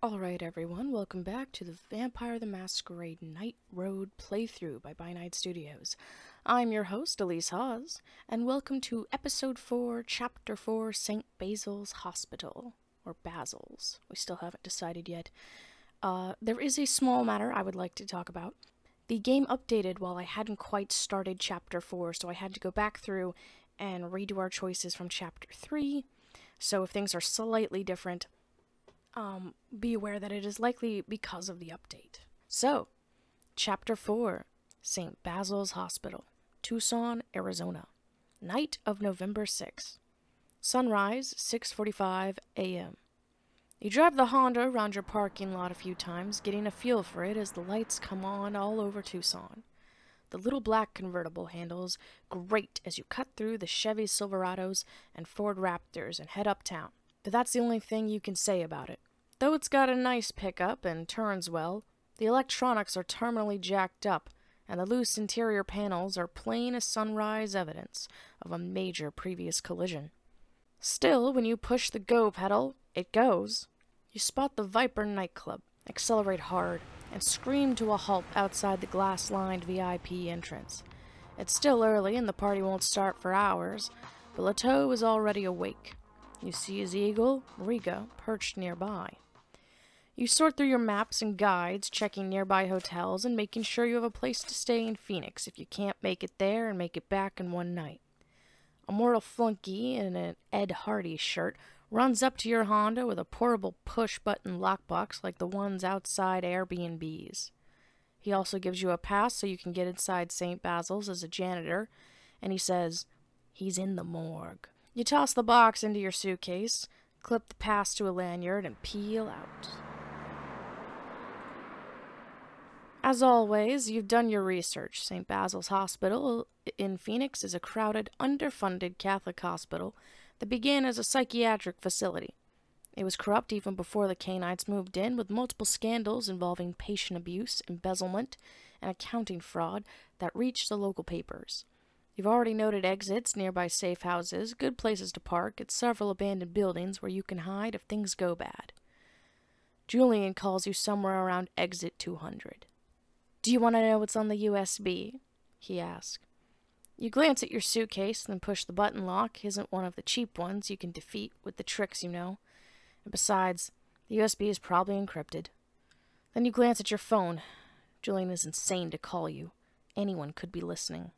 Alright everyone, welcome back to the Vampire the Masquerade Night Road playthrough by By Night Studios. I'm your host, Elise Hawes, and welcome to Episode 4, Chapter 4, St. Basil's Hospital. Or Basil's. We still haven't decided yet. There is a small matter I would like to talk about. The game updated while I hadn't quite started Chapter 4, so I had to go back through and redo our choices from Chapter 3. So if things are slightly different, be aware that it is likely because of the update. So, Chapter 4, St. Basil's Hospital, Tucson, Arizona. Night of November 6th. Sunrise, 6:45 a.m. You drive the Honda around your parking lot a few times, getting a feel for it as the lights come on all over Tucson. The little black convertible handles great as you cut through the Chevy Silverados and Ford Raptors and head uptown. But that's the only thing you can say about it. Though it's got a nice pickup and turns well, the electronics are terminally jacked up, and the loose interior panels are plain as sunrise evidence of a major previous collision. Still, when you push the go pedal, it goes. You spot the Viper nightclub, accelerate hard, and scream to a halt outside the glass-lined VIP entrance. It's still early and the party won't start for hours, but Leteau is already awake. You see his eagle, Riga, perched nearby. You sort through your maps and guides, checking nearby hotels and making sure you have a place to stay in Phoenix if you can't make it there and make it back in one night. A mortal flunky in an Ed Hardy shirt runs up to your Honda with a portable push-button lockbox like the ones outside Airbnbs. He also gives you a pass so you can get inside St. Basil's as a janitor, and he says, "He's in the morgue." You toss the box into your suitcase, clip the pass to a lanyard, and peel out. As always, you've done your research. St. Basil's Hospital in Phoenix is a crowded, underfunded Catholic hospital that began as a psychiatric facility. It was corrupt even before the Canaanites moved in, with multiple scandals involving patient abuse, embezzlement, and accounting fraud that reached the local papers. You've already noted exits, nearby safe houses, good places to park, and several abandoned buildings where you can hide if things go bad. Julian calls you somewhere around exit 200. "Do you want to know what's on the USB?" he asks. You glance at your suitcase, then push the button lock. Isn't one of the cheap ones you can defeat with the tricks you know. And besides, the USB is probably encrypted. Then you glance at your phone. Julian is insane to call you. Anyone could be listening.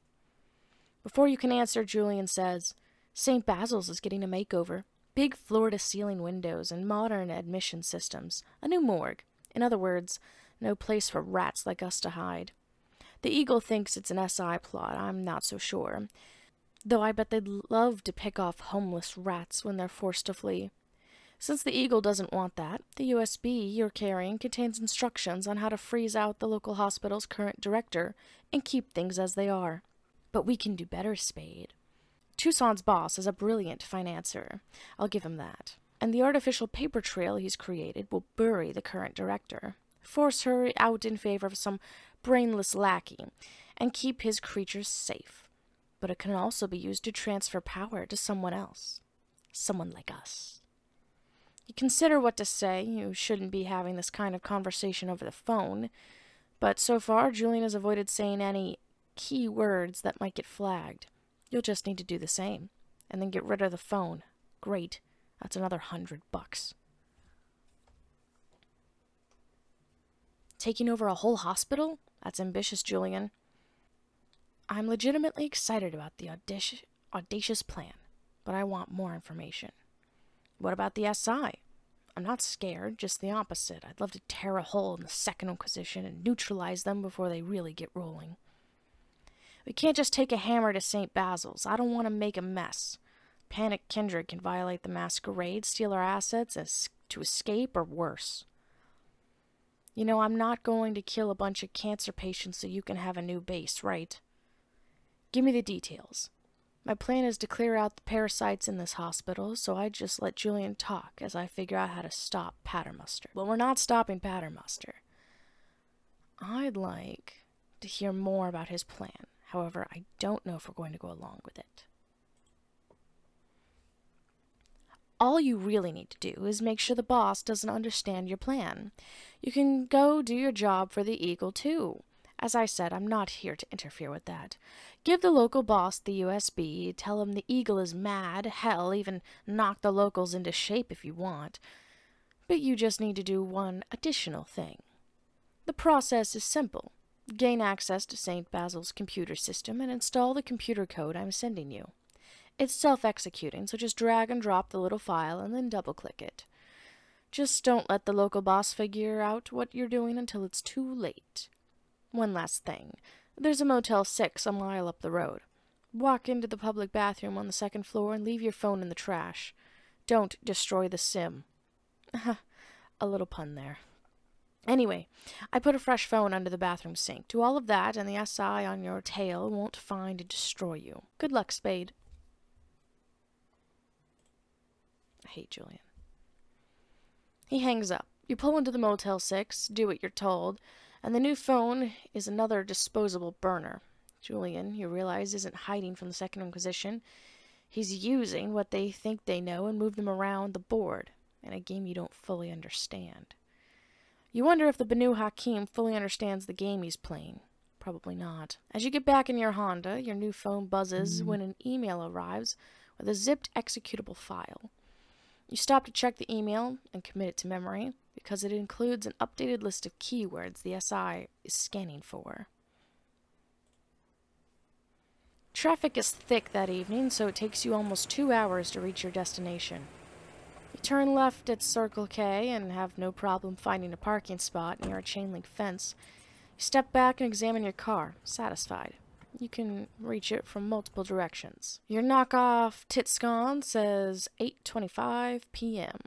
Before you can answer, Julian says, "St. Basil's is getting a makeover. Big floor-to-ceiling windows and modern admission systems. A new morgue. In other words, no place for rats like us to hide. The Eagle thinks it's an SI plot. I'm not so sure. Though I bet they'd love to pick off homeless rats when they're forced to flee. Since the Eagle doesn't want that, the USB you're carrying contains instructions on how to freeze out the local hospital's current director and keep things as they are. But we can do better, Spade. Tucson's boss is a brilliant financier. I'll give him that. And the artificial paper trail he's created will bury the current director, force her out in favor of some brainless lackey, and keep his creatures safe. But it can also be used to transfer power to someone else. Someone like us." You consider what to say. You shouldn't be having this kind of conversation over the phone. But so far, Julian has avoided saying any key words that might get flagged. You'll just need to do the same, and then get rid of the phone. Great. That's another $100. Taking over a whole hospital? That's ambitious, Julian. I'm legitimately excited about the audacious plan, but I want more information. What about the SI? I'm not scared, just the opposite. I'd love to tear a hole in the Second Inquisition and neutralize them before they really get rolling. We can't just take a hammer to St. Basil's. I don't want to make a mess. Panic Kindred can violate the Masquerade, steal our assets to escape, or worse. You know, I'm not going to kill a bunch of cancer patients so you can have a new base, right? Give me the details. My plan is to clear out the parasites in this hospital, so I just let Julian talk as I figure out how to stop Paternoster. Well, we're not stopping Paternoster. I'd like to hear more about his plan. However, I don't know if we're going to go along with it. all you really need to do is make sure the boss doesn't understand your plan. You can go do your job for the Eagle, too. As I said, I'm not here to interfere with that. Give the local boss the USB, tell him the Eagle is mad, hell, even knock the locals into shape if you want. But you just need to do one additional thing. The process is simple. Gain access to St. Basil's computer system and install the computer code I'm sending you. It's self-executing, so just drag and drop the little file and then double-click it. Just don't let the local boss figure out what you're doing until it's too late. One last thing. There's a Motel 6 a mile up the road. Walk into the public bathroom on the second floor and leave your phone in the trash. Don't destroy the sim. A little pun there. Anyway, I put a fresh phone under the bathroom sink. Do all of that, and the SI on your tail won't find and destroy you. Good luck, Spade. I hate Julian. He hangs up. You pull into the Motel 6, do what you're told, and the new phone is another disposable burner. Julian, you realize, isn't hiding from the Second Inquisition. He's using what they think they know and move them around the board in a game you don't fully understand. You wonder if the Banu Hakim fully understands the game he's playing. Probably not. As you get back in your Honda, your new phone buzzes when an email arrives with a zipped executable file. You stop to check the email and commit it to memory because it includes an updated list of keywords the SI is scanning for. Traffic is thick that evening, so it takes you almost 2 hours to reach your destination. You turn left at Circle K and have no problem finding a parking spot near a chain-link fence. You step back and examine your car, satisfied. You can reach it from multiple directions. Your knockoff Titscon says 8:25 p.m.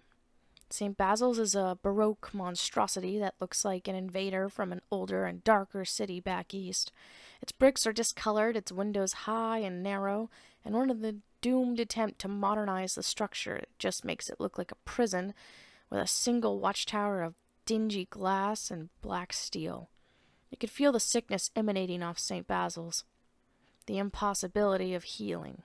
St. Basil's is a Baroque monstrosity that looks like an invader from an older and darker city back east. Its bricks are discolored, its windows high and narrow, and one of the doomed attempt to modernize the structure just makes it look like a prison with a single watchtower of dingy glass and black steel. You could feel the sickness emanating off St. Basil's, the impossibility of healing.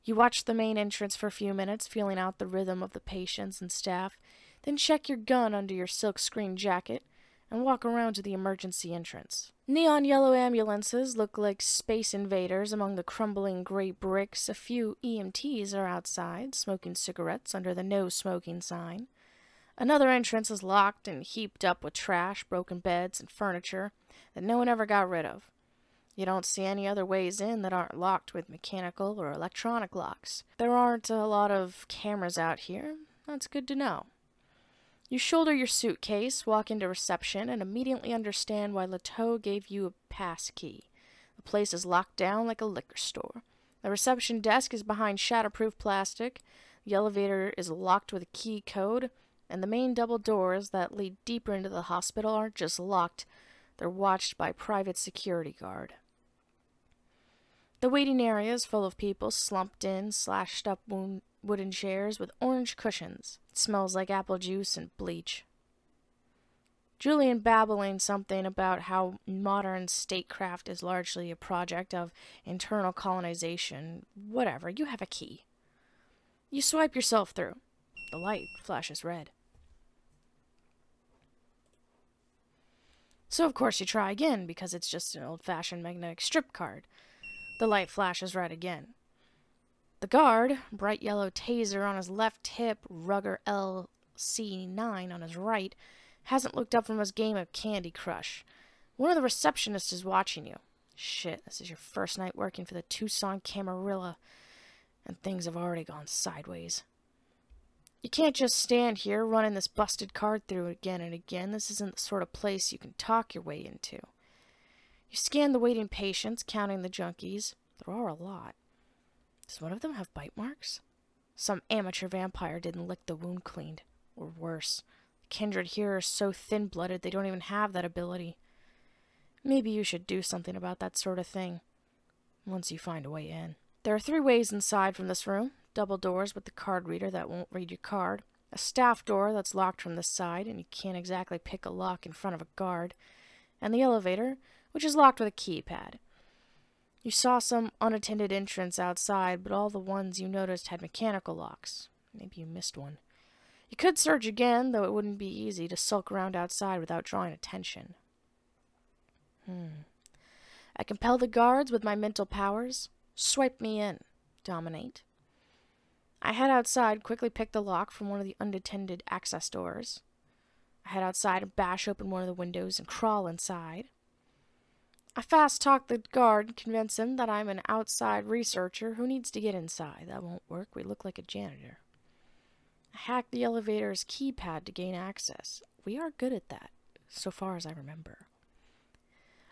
You watch the main entrance for a few minutes, feeling out the rhythm of the patients and staff, then check your gun under your silk-screen jacket and walk around to the emergency entrance. Neon yellow ambulances look like space invaders among the crumbling gray bricks. A few EMTs are outside, smoking cigarettes under the no smoking sign. Another entrance is locked and heaped up with trash, broken beds, and furniture that no one ever got rid of. You don't see any other ways in that aren't locked with mechanical or electronic locks. There aren't a lot of cameras out here. That's good to know. You shoulder your suitcase, walk into reception, and immediately understand why Leteau gave you a pass key. The place is locked down like a liquor store. The reception desk is behind shatterproof plastic, the elevator is locked with a key code, and the main double doors that lead deeper into the hospital aren't just locked, they're watched by a private security guard. The waiting area is full of people slumped in, slashed up wooden chairs with orange cushions. It smells like apple juice and bleach. Julian babbling something about how modern statecraft is largely a project of internal colonization. Whatever, you have a key. You swipe yourself through. The light flashes red. So of course you try again, because it's just an old-fashioned magnetic strip card. The light flashes red again. The guard, bright yellow taser on his left hip, Rugger LC9 on his right, hasn't looked up from his game of Candy Crush. One of the receptionists is watching you. Shit, this is your first night working for the Tucson Camarilla, and things have already gone sideways. You can't just stand here running this busted card through again and again. This isn't the sort of place you can talk your way into. You scan the waiting patients, counting the junkies. There are a lot. Does one of them have bite marks? Some amateur vampire didn't lick the wound cleaned. Or worse. The kindred here are so thin-blooded they don't even have that ability. Maybe you should do something about that sort of thing. Once you find a way in. There are 3 ways inside from this room. Double doors with the card reader that won't read your card. A staff door that's locked from this side, and you can't exactly pick a lock in front of a guard. And the elevator, which is locked with a keypad. You saw some unattended entrance outside, but all the ones you noticed had mechanical locks. Maybe you missed one. You could search again, though it wouldn't be easy to sulk around outside without drawing attention. I compel the guards with my mental powers. Swipe me in. Dominate. I head outside, quickly pick the lock from one of the unattended access doors. I head outside and bash open one of the windows and crawl inside. I fast talk the guard and convince him that I'm an outside researcher who needs to get inside. That won't work. We look like a janitor. I hack the elevator's keypad to gain access. We are good at that, so far as I remember.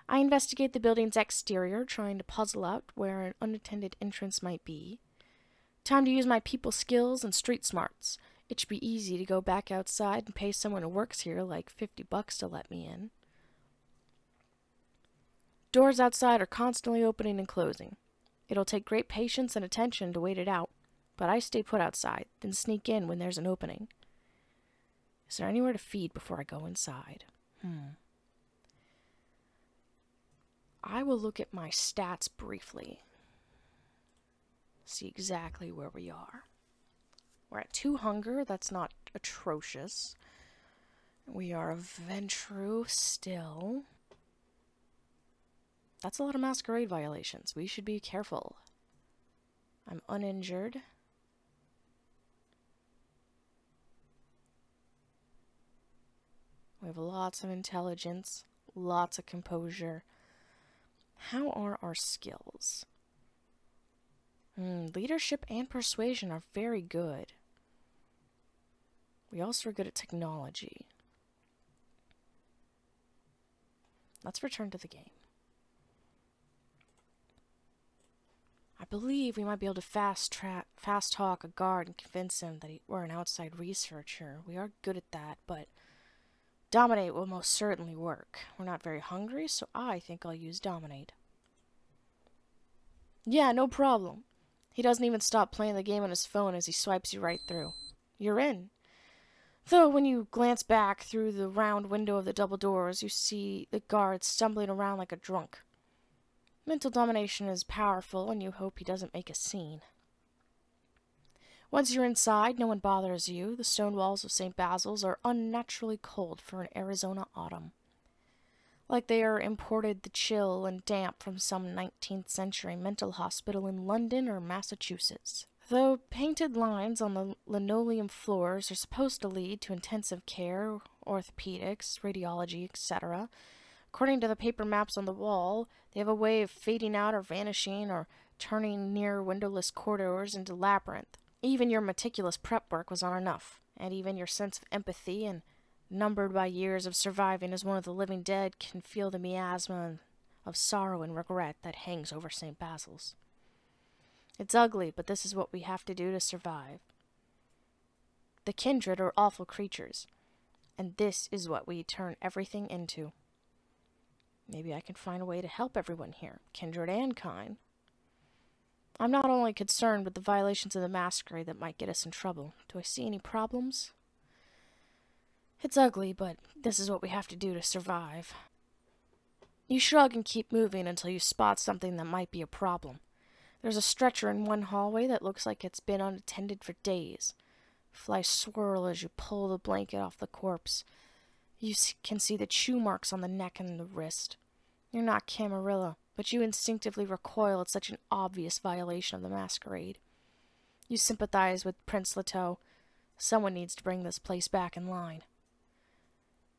I investigate the building's exterior, trying to puzzle out where an unattended entrance might be. Time to use my people skills and street smarts. It should be easy to go back outside and pay someone who works here like $50 to let me in. Doors outside are constantly opening and closing. It'll take great patience and attention to wait it out, but I stay put outside, then sneak in when there's an opening. Is there anywhere to feed before I go inside? I will look at my stats briefly. See exactly where we are. We're at 2 hunger. That's not atrocious. We are a Ventru still. That's a lot of Masquerade violations. We should be careful. I'm uninjured. We have lots of intelligence, lots of composure. How are our skills? Leadership and persuasion are very good. We also are good at technology. Let's return to the game. I believe we might be able to fast talk a guard and convince him that we're an outside researcher. We are good at that, but dominate will most certainly work. We're not very hungry, so I think I'll use dominate. Yeah, no problem. He doesn't even stop playing the game on his phone as he swipes you right through. You're in. Though when you glance back through the round window of the double doors, you see the guard stumbling around like a drunk. Mental domination is powerful, and you hope he doesn't make a scene. Once you're inside, no one bothers you. The stone walls of St. Basil's are unnaturally cold for an Arizona autumn. Like they are imported the chill and damp from some 19th century mental hospital in London or Massachusetts. Though painted lines on the linoleum floors are supposed to lead to intensive care, orthopedics, radiology, etc., according to the paper maps on the wall, they have a way of fading out or vanishing or turning near windowless corridors into labyrinth. Even your meticulous prep work was not enough, and even your sense of empathy and numbered by years of surviving as one of the living dead can feel the miasma of sorrow and regret that hangs over St. Basil's. It's ugly, but this is what we have to do to survive. The kindred are awful creatures, and this is what we turn everything into. Maybe I can find a way to help everyone here, kindred and kind. I'm not only concerned with the violations of the Masquerade that might get us in trouble. Do I see any problems? It's ugly, but this is what we have to do to survive. You shrug and keep moving until you spot something that might be a problem. There's a stretcher in one hallway that looks like it's been unattended for days. Flies swirl as you pull the blanket off the corpse. You can see the chew marks on the neck and the wrist. You're not Camarilla, but you instinctively recoil at such an obvious violation of the Masquerade. You sympathize with Prince Leto. Someone needs to bring this place back in line.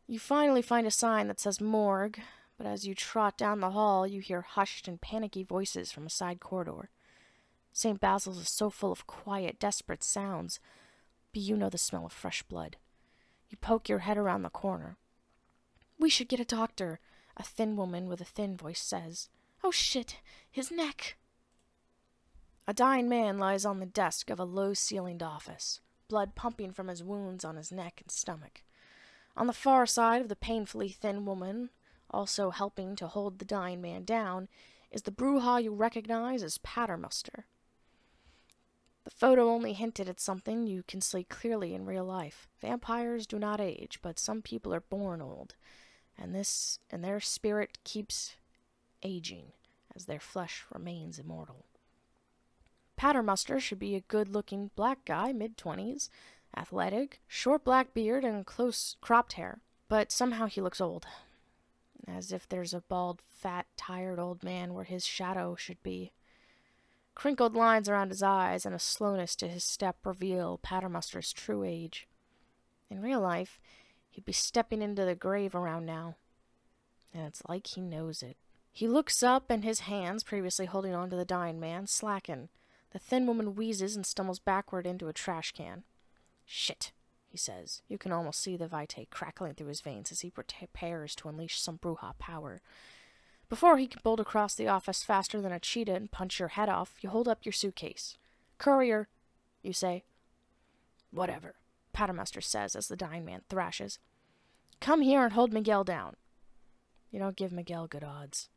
You finally find a sign that says morgue, but as you trot down the hall, you hear hushed and panicky voices from a side corridor. St. Basil's is so full of quiet, desperate sounds, but you know the smell of fresh blood. You poke your head around the corner. "We should get a doctor," a thin woman with a thin voice says. "Oh shit, his neck!" A dying man lies on the desk of a low-ceilinged office, blood pumping from his wounds on his neck and stomach. On the far side of the painfully thin woman, also helping to hold the dying man down, is the Brujah you recognize as Paternoster. The photo only hinted at something you can see clearly in real life. Vampires do not age, but some people are born old, and their spirit keeps aging as their flesh remains immortal. Paternoster should be a good-looking black guy, mid-20s, athletic, short black beard, and close cropped hair. But somehow he looks old, as if there's a bald, fat, tired old man where his shadow should be. Crinkled lines around his eyes and a slowness to his step reveal Paternoster's true age. In real life, he'd be stepping into the grave around now, and it's like he knows it. He looks up, and his hands, previously holding on to the dying man, slacken. The thin woman wheezes and stumbles backward into a trash can. "Shit," he says. You can almost see the vitae crackling through his veins as he prepares to unleash some Bruja power. Before he can bolt across the office faster than a cheetah and punch your head off, you hold up your suitcase. "Courier," you say. "Whatever," Paternoster says as the dying man thrashes. "Come here and hold Miguel down." You don't give Miguel good odds.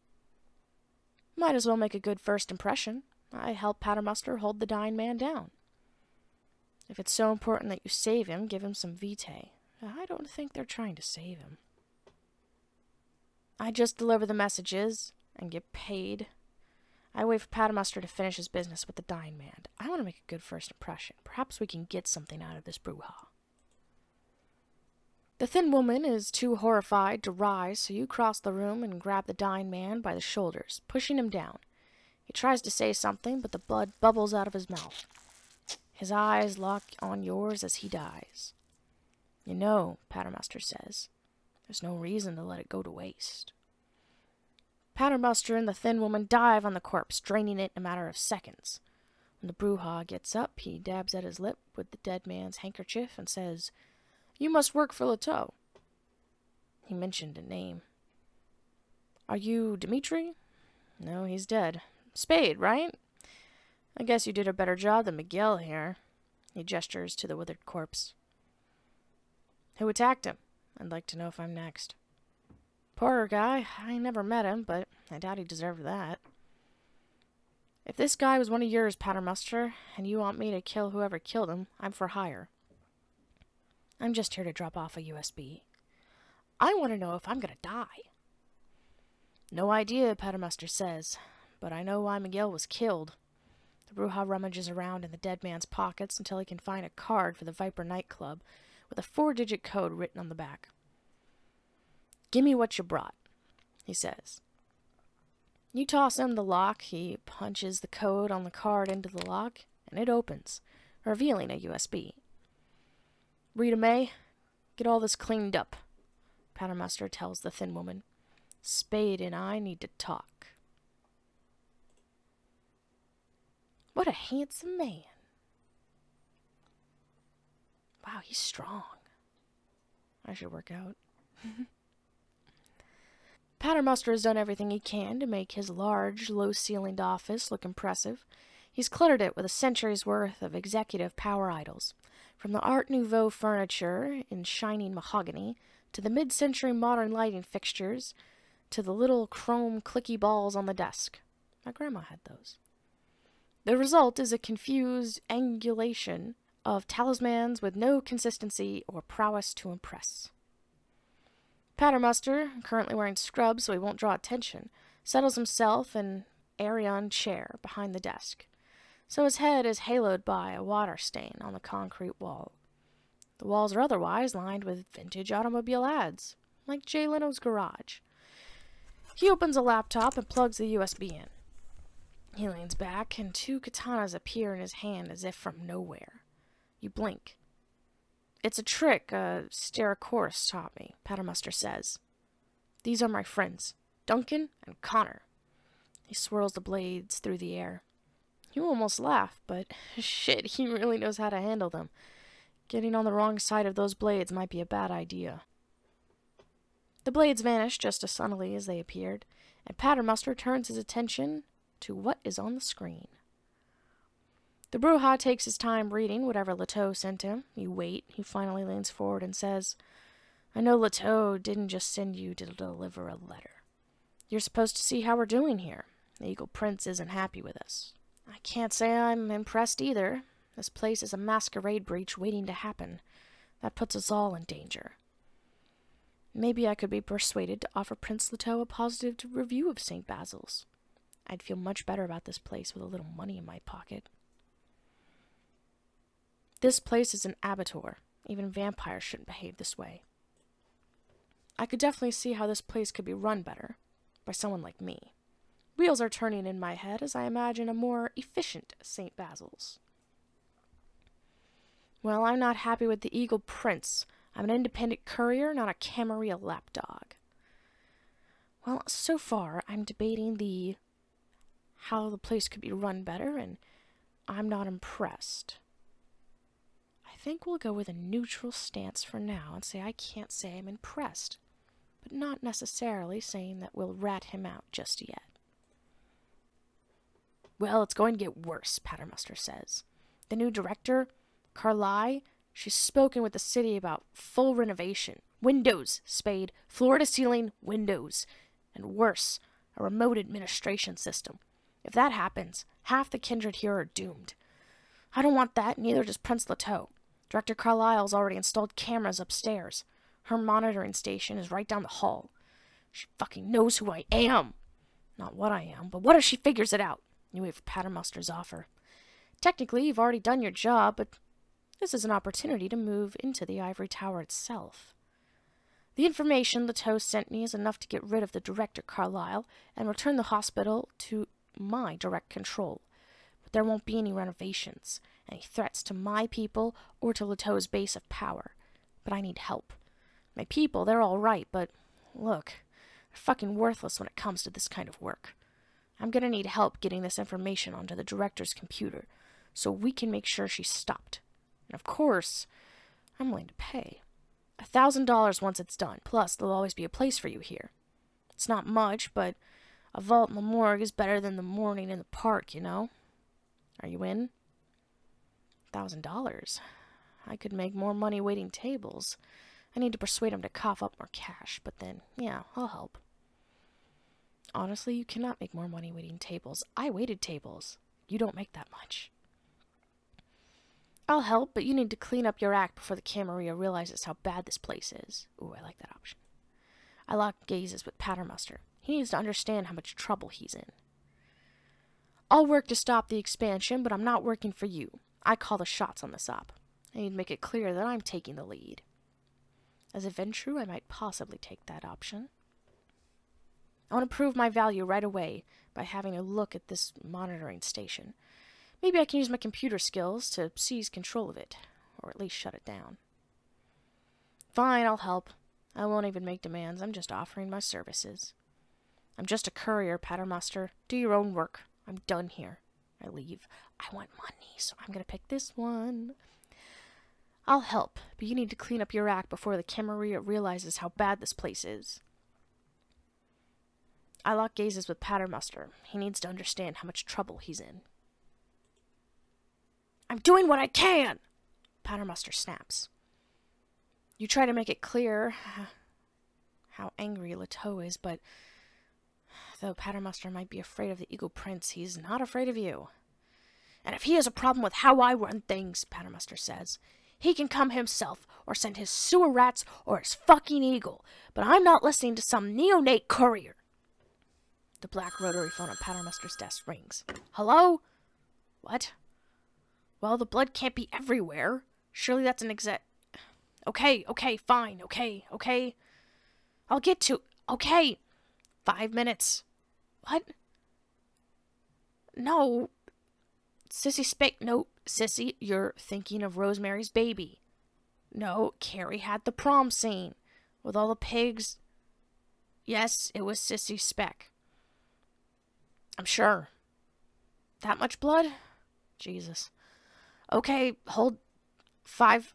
Might as well make a good first impression. I help Paternoster hold the dying man down. If it's so important that you save him, give him some vitae. I don't think they're trying to save him. I just deliver the messages and get paid. I wait for Paternoster to finish his business with the dying man. I want to make a good first impression. Perhaps we can get something out of this Bruja. The thin woman is too horrified to rise, so you cross the room and grab the dying man by the shoulders, pushing him down. He tries to say something, but the blood bubbles out of his mouth. His eyes lock on yours as he dies. "You know," Paternoster says, "there's no reason to let it go to waste." Paternoster and the thin woman dive on the corpse, draining it in a matter of seconds. When the Bruja gets up, he dabs at his lip with the dead man's handkerchief and says, "You must work for Leteau." He mentioned a name. "Are you Dimitri?" "No, he's dead. Spade, right? I guess you did a better job than Miguel here." He gestures to the withered corpse. "Who attacked him? I'd like to know if I'm next." "Poor guy. I never met him, but I doubt he deserved that." "If this guy was one of yours, Paternoster, and you want me to kill whoever killed him, I'm for hire." "I'm just here to drop off a USB. I want to know if I'm going to die." "No idea," Paternoster says, "but I know why Miguel was killed." The Bruja rummages around in the dead man's pockets until he can find a card for the Viper nightclub with a 4-digit code written on the back. "Give me what you brought," he says. You toss him the lock. He punches the code on the card into the lock, and it opens, revealing a USB. "Rita May, get all this cleaned up," Paternoster tells the thin woman. "Spade and I need to talk." What a handsome man. Wow, he's strong. I should work out. Paternoster has done everything he can to make his large, low-ceilinged office look impressive. He's cluttered it with a century's worth of executive power idols, from the Art Nouveau furniture in shining mahogany, to the mid-century modern lighting fixtures, to the little chrome clicky balls on the desk. My grandma had those. The result is a confused angulation of talismans with no consistency or prowess to impress. Paternoster, currently wearing scrubs so he won't draw attention, settles himself in an Arion chair behind the desk, so his head is haloed by a water stain on the concrete wall. The walls are otherwise lined with vintage automobile ads, like Jay Leno's garage. He opens a laptop and plugs the USB in. He leans back, and 2 katanas appear in his hand as if from nowhere. You blink. "It's a trick a Stereochorus taught me," Paternoster says. "These are my friends, Duncan and Connor." He swirls the blades through the air. You almost laugh, but shit, he really knows how to handle them. Getting on the wrong side of those blades might be a bad idea. The blades vanish just as sunnily as they appeared, and Paternoster turns his attention to what is on the screen. The Bruja takes his time reading whatever Leteau sent him. You wait. He finally leans forward and says, "I know Leteau didn't just send you to deliver a letter. You're supposed to see how we're doing here. The Eagle Prince isn't happy with us. I can't say I'm impressed either. This place is a masquerade breach waiting to happen. That puts us all in danger. Maybe I could be persuaded to offer Prince Leteau a positive review of St. Basil's. I'd feel much better about this place with a little money in my pocket." This place is an abattoir. Even vampires shouldn't behave this way. I could definitely see how this place could be run better by someone like me. Wheels are turning in my head as I imagine a more efficient St. Basil's. Well, I'm not happy with the Eagle Prince. I'm an independent courier, not a Camarilla lapdog. Well, so far, I'm debating how the place could be run better, and I'm not impressed. I think we'll go with a neutral stance for now and say I can't say I'm impressed, but not necessarily saying that we'll rat him out just yet. Well, it's going to get worse, Paternoster says. The new director, Carlyle, she's spoken with the city about full renovation. Windows, Spade, floor-to-ceiling windows. And worse, a remote administration system. If that happens, half the kindred here are doomed. I don't want that, neither does Prince Leteau. Director Carlyle's already installed cameras upstairs. Her monitoring station is right down the hall. She fucking knows who I am. Not what I am, but what if she figures it out? You wait for Paternoster's offer. Technically, you've already done your job, but this is an opportunity to move into the ivory tower itself. The information Leteau sent me is enough to get rid of the director Carlyle and return the hospital to my direct control. But there won't be any renovations, any threats to my people or to Leteau's base of power. But I need help. My people, they're all right, but look, they're fucking worthless when it comes to this kind of work. I'm gonna need help getting this information onto the director's computer so we can make sure she's stopped. And of course, I'm willing to pay. $1,000 once it's done, plus there'll always be a place for you here. It's not much, but a vault in the morgue is better than the morning in the park, you know? Are you in? $1,000? I could make more money waiting tables. I need to persuade him to cough up more cash, but then, yeah, I'll help. Honestly, you cannot make more money waiting tables. I waited tables. You don't make that much. I'll help, but you need to clean up your act before the Camarilla realizes how bad this place is. Ooh, I like that option. I lock gazes with Paternoster. He needs to understand how much trouble he's in. I'll work to stop the expansion, but I'm not working for you. I call the shots on this op. I need to make it clear that I'm taking the lead. As a Ventru, I might possibly take that option. I want to prove my value right away by having a look at this monitoring station. Maybe I can use my computer skills to seize control of it, or at least shut it down. Fine, I'll help. I won't even make demands. I'm just offering my services. I'm just a courier, Paternoster. Do your own work. I'm done here. I leave. I want money, so I'm going to pick this one. I'll help, but you need to clean up your act before the Camarilla realizes how bad this place is. I lock gazes with Paternoster. He needs to understand how much trouble he's in. I'm doing what I can! Paternoster snaps. You try to make it clear how angry Leteau is, but though Paternoster might be afraid of the Eagle Prince, he's not afraid of you. And if he has a problem with how I run things, Paternoster says, he can come himself, or send his sewer rats, or his fucking eagle. But I'm not listening to some neonate courier. The black rotary phone on Paternoster's desk rings. Hello? What? Well, the blood can't be everywhere. Surely that's an Okay, fine, okay. I'll get to... Okay. 5 minutes. What? No. Sissy No, Sissy, you're thinking of Rosemary's Baby. No, Carrie had the prom scene. With all the pigs. Yes, it was Sissy Speck. I'm sure. That much blood? Jesus. Okay, hold 5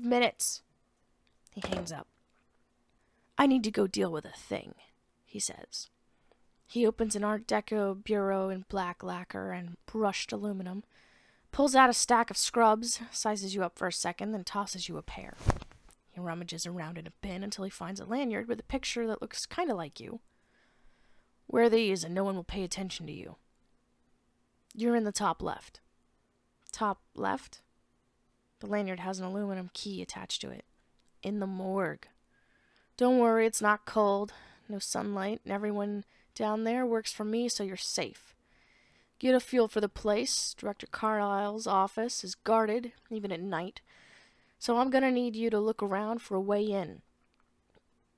minutes. He hangs up. I need to go deal with a thing, he says. He opens an Art Deco bureau in black lacquer and brushed aluminum, pulls out a stack of scrubs, sizes you up for a second, then tosses you a pair. He rummages around in a bin until he finds a lanyard with a picture that looks kind of like you. Wear these and no one will pay attention to you. You're in the top left. Top left? The lanyard has an aluminum key attached to it. In the morgue. Don't worry, it's not cold. No sunlight, and everyone down there works for me, so you're safe. Get a feel for the place. Director Carlisle's office is guarded, even at night. So I'm gonna need you to look around for a way in.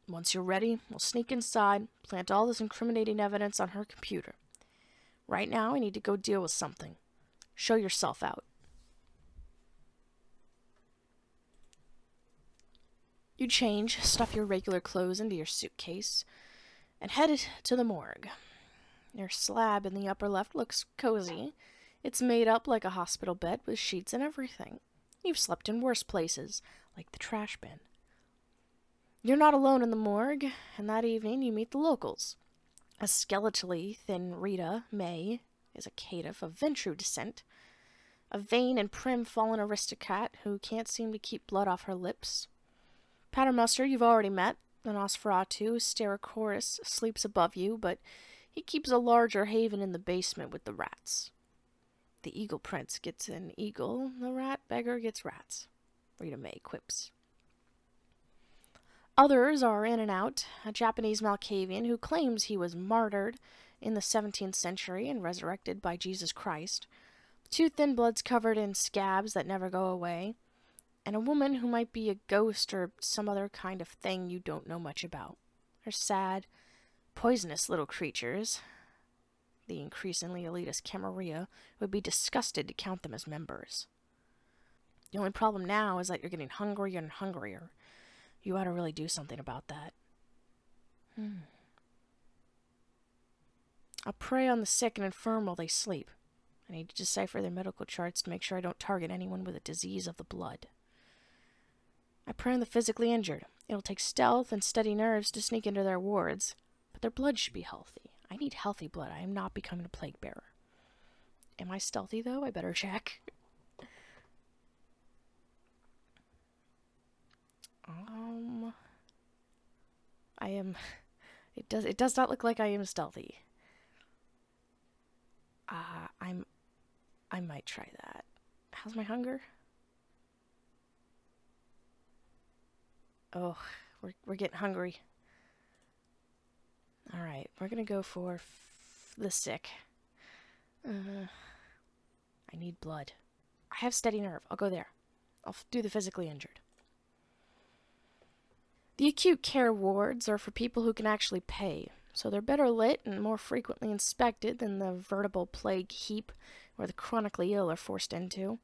Once you're ready, we'll sneak inside, plant all this incriminating evidence on her computer. Right now, I need to go deal with something. Show yourself out. You change, stuff your regular clothes into your suitcase, and head to the morgue. Your slab in the upper left looks cozy. It's made up like a hospital bed with sheets and everything. You've slept in worse places, like the trash bin. You're not alone in the morgue, and that evening you meet the locals. A skeletally thin Rita May is a caitiff of Ventru descent, a vain and prim fallen aristocrat who can't seem to keep blood off her lips. Paternoster you've already met. The Nosferatu, Sterochorus, sleeps above you, but he keeps a larger haven in the basement with the rats. The Eagle Prince gets an eagle, the rat beggar gets rats, Rita May quips. Others are in and out. A Japanese Malkavian who claims he was martyred in the 17th century and resurrected by Jesus Christ. 2 thin bloods covered in scabs that never go away. And a woman who might be a ghost or some other kind of thing you don't know much about. They're sad, poisonous little creatures. The increasingly elitist Camarilla would be disgusted to count them as members. The only problem now is that you're getting hungrier and hungrier. You ought to really do something about that. I'll prey on the sick and infirm while they sleep. I need to decipher their medical charts to make sure I don't target anyone with a disease of the blood. I prey on the physically injured. It'll take stealth and steady nerves to sneak into their wards, but their blood should be healthy. I need healthy blood. I am not becoming a plague bearer. Am I stealthy, though? I better check. I am... It does not look like I am stealthy. I might try that. How's my hunger? Oh, we're getting hungry. Alright, we're gonna go for the sick. I need blood. I have steady nerve. I'll go there. I'll do the physically injured. The acute care wards are for people who can actually pay, so they're better lit and more frequently inspected than the veritable plague heap where the chronically ill are forced into.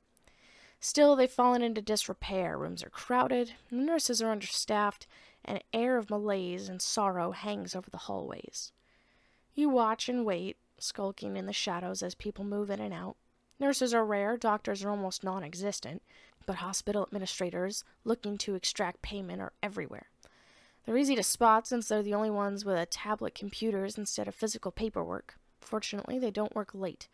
Still, they've fallen into disrepair. Rooms are crowded, the nurses are understaffed, and an air of malaise and sorrow hangs over the hallways. You watch and wait, skulking in the shadows as people move in and out. Nurses are rare, doctors are almost non-existent, but hospital administrators looking to extract payment are everywhere. They're easy to spot since they're the only ones with a tablet computers instead of physical paperwork. Fortunately, they don't work late.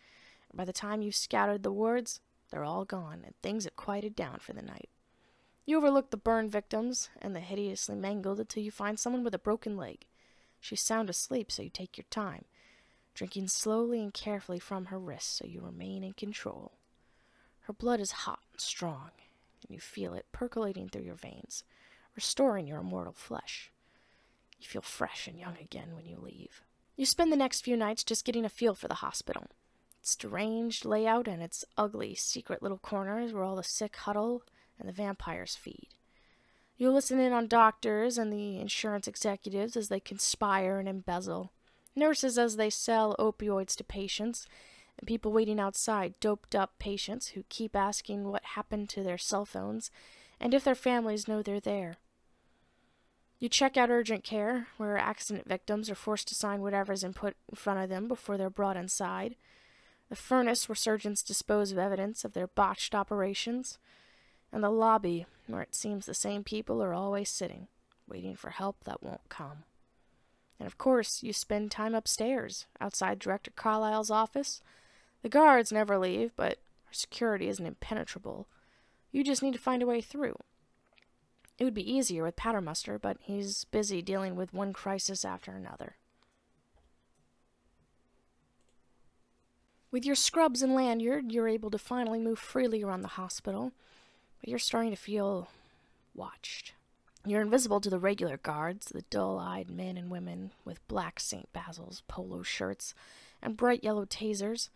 And by the time you've scouted the wards, they're all gone, and things have quieted down for the night. You overlook the burn victims and the hideously mangled until you find someone with a broken leg. She's sound asleep, so you take your time, drinking slowly and carefully from her wrist so you remain in control. Her blood is hot and strong, and you feel it percolating through your veins, restoring your immortal flesh. You feel fresh and young again when you leave. You spend the next few nights just getting a feel for the hospital. Its deranged layout and its ugly, secret little corners where all the sick huddle and the vampires feed. You'll listen in on doctors and the insurance executives as they conspire and embezzle, nurses as they sell opioids to patients, and people waiting outside, doped-up patients who keep asking what happened to their cell phones and if their families know they're there. You check out urgent care, where accident victims are forced to sign whatever's put in front of them before they're brought inside. The furnace where surgeons dispose of evidence of their botched operations, and the lobby where it seems the same people are always sitting, waiting for help that won't come. And of course, you spend time upstairs, outside Director Carlisle's office. The guards never leave, but our security isn't impenetrable. You just need to find a way through. It would be easier with Paternoster, but he's busy dealing with one crisis after another. With your scrubs and lanyard, you're able to finally move freely around the hospital, but you're starting to feel watched. You're invisible to the regular guards, the dull-eyed men and women with black St. Basil's polo shirts and bright yellow tasers,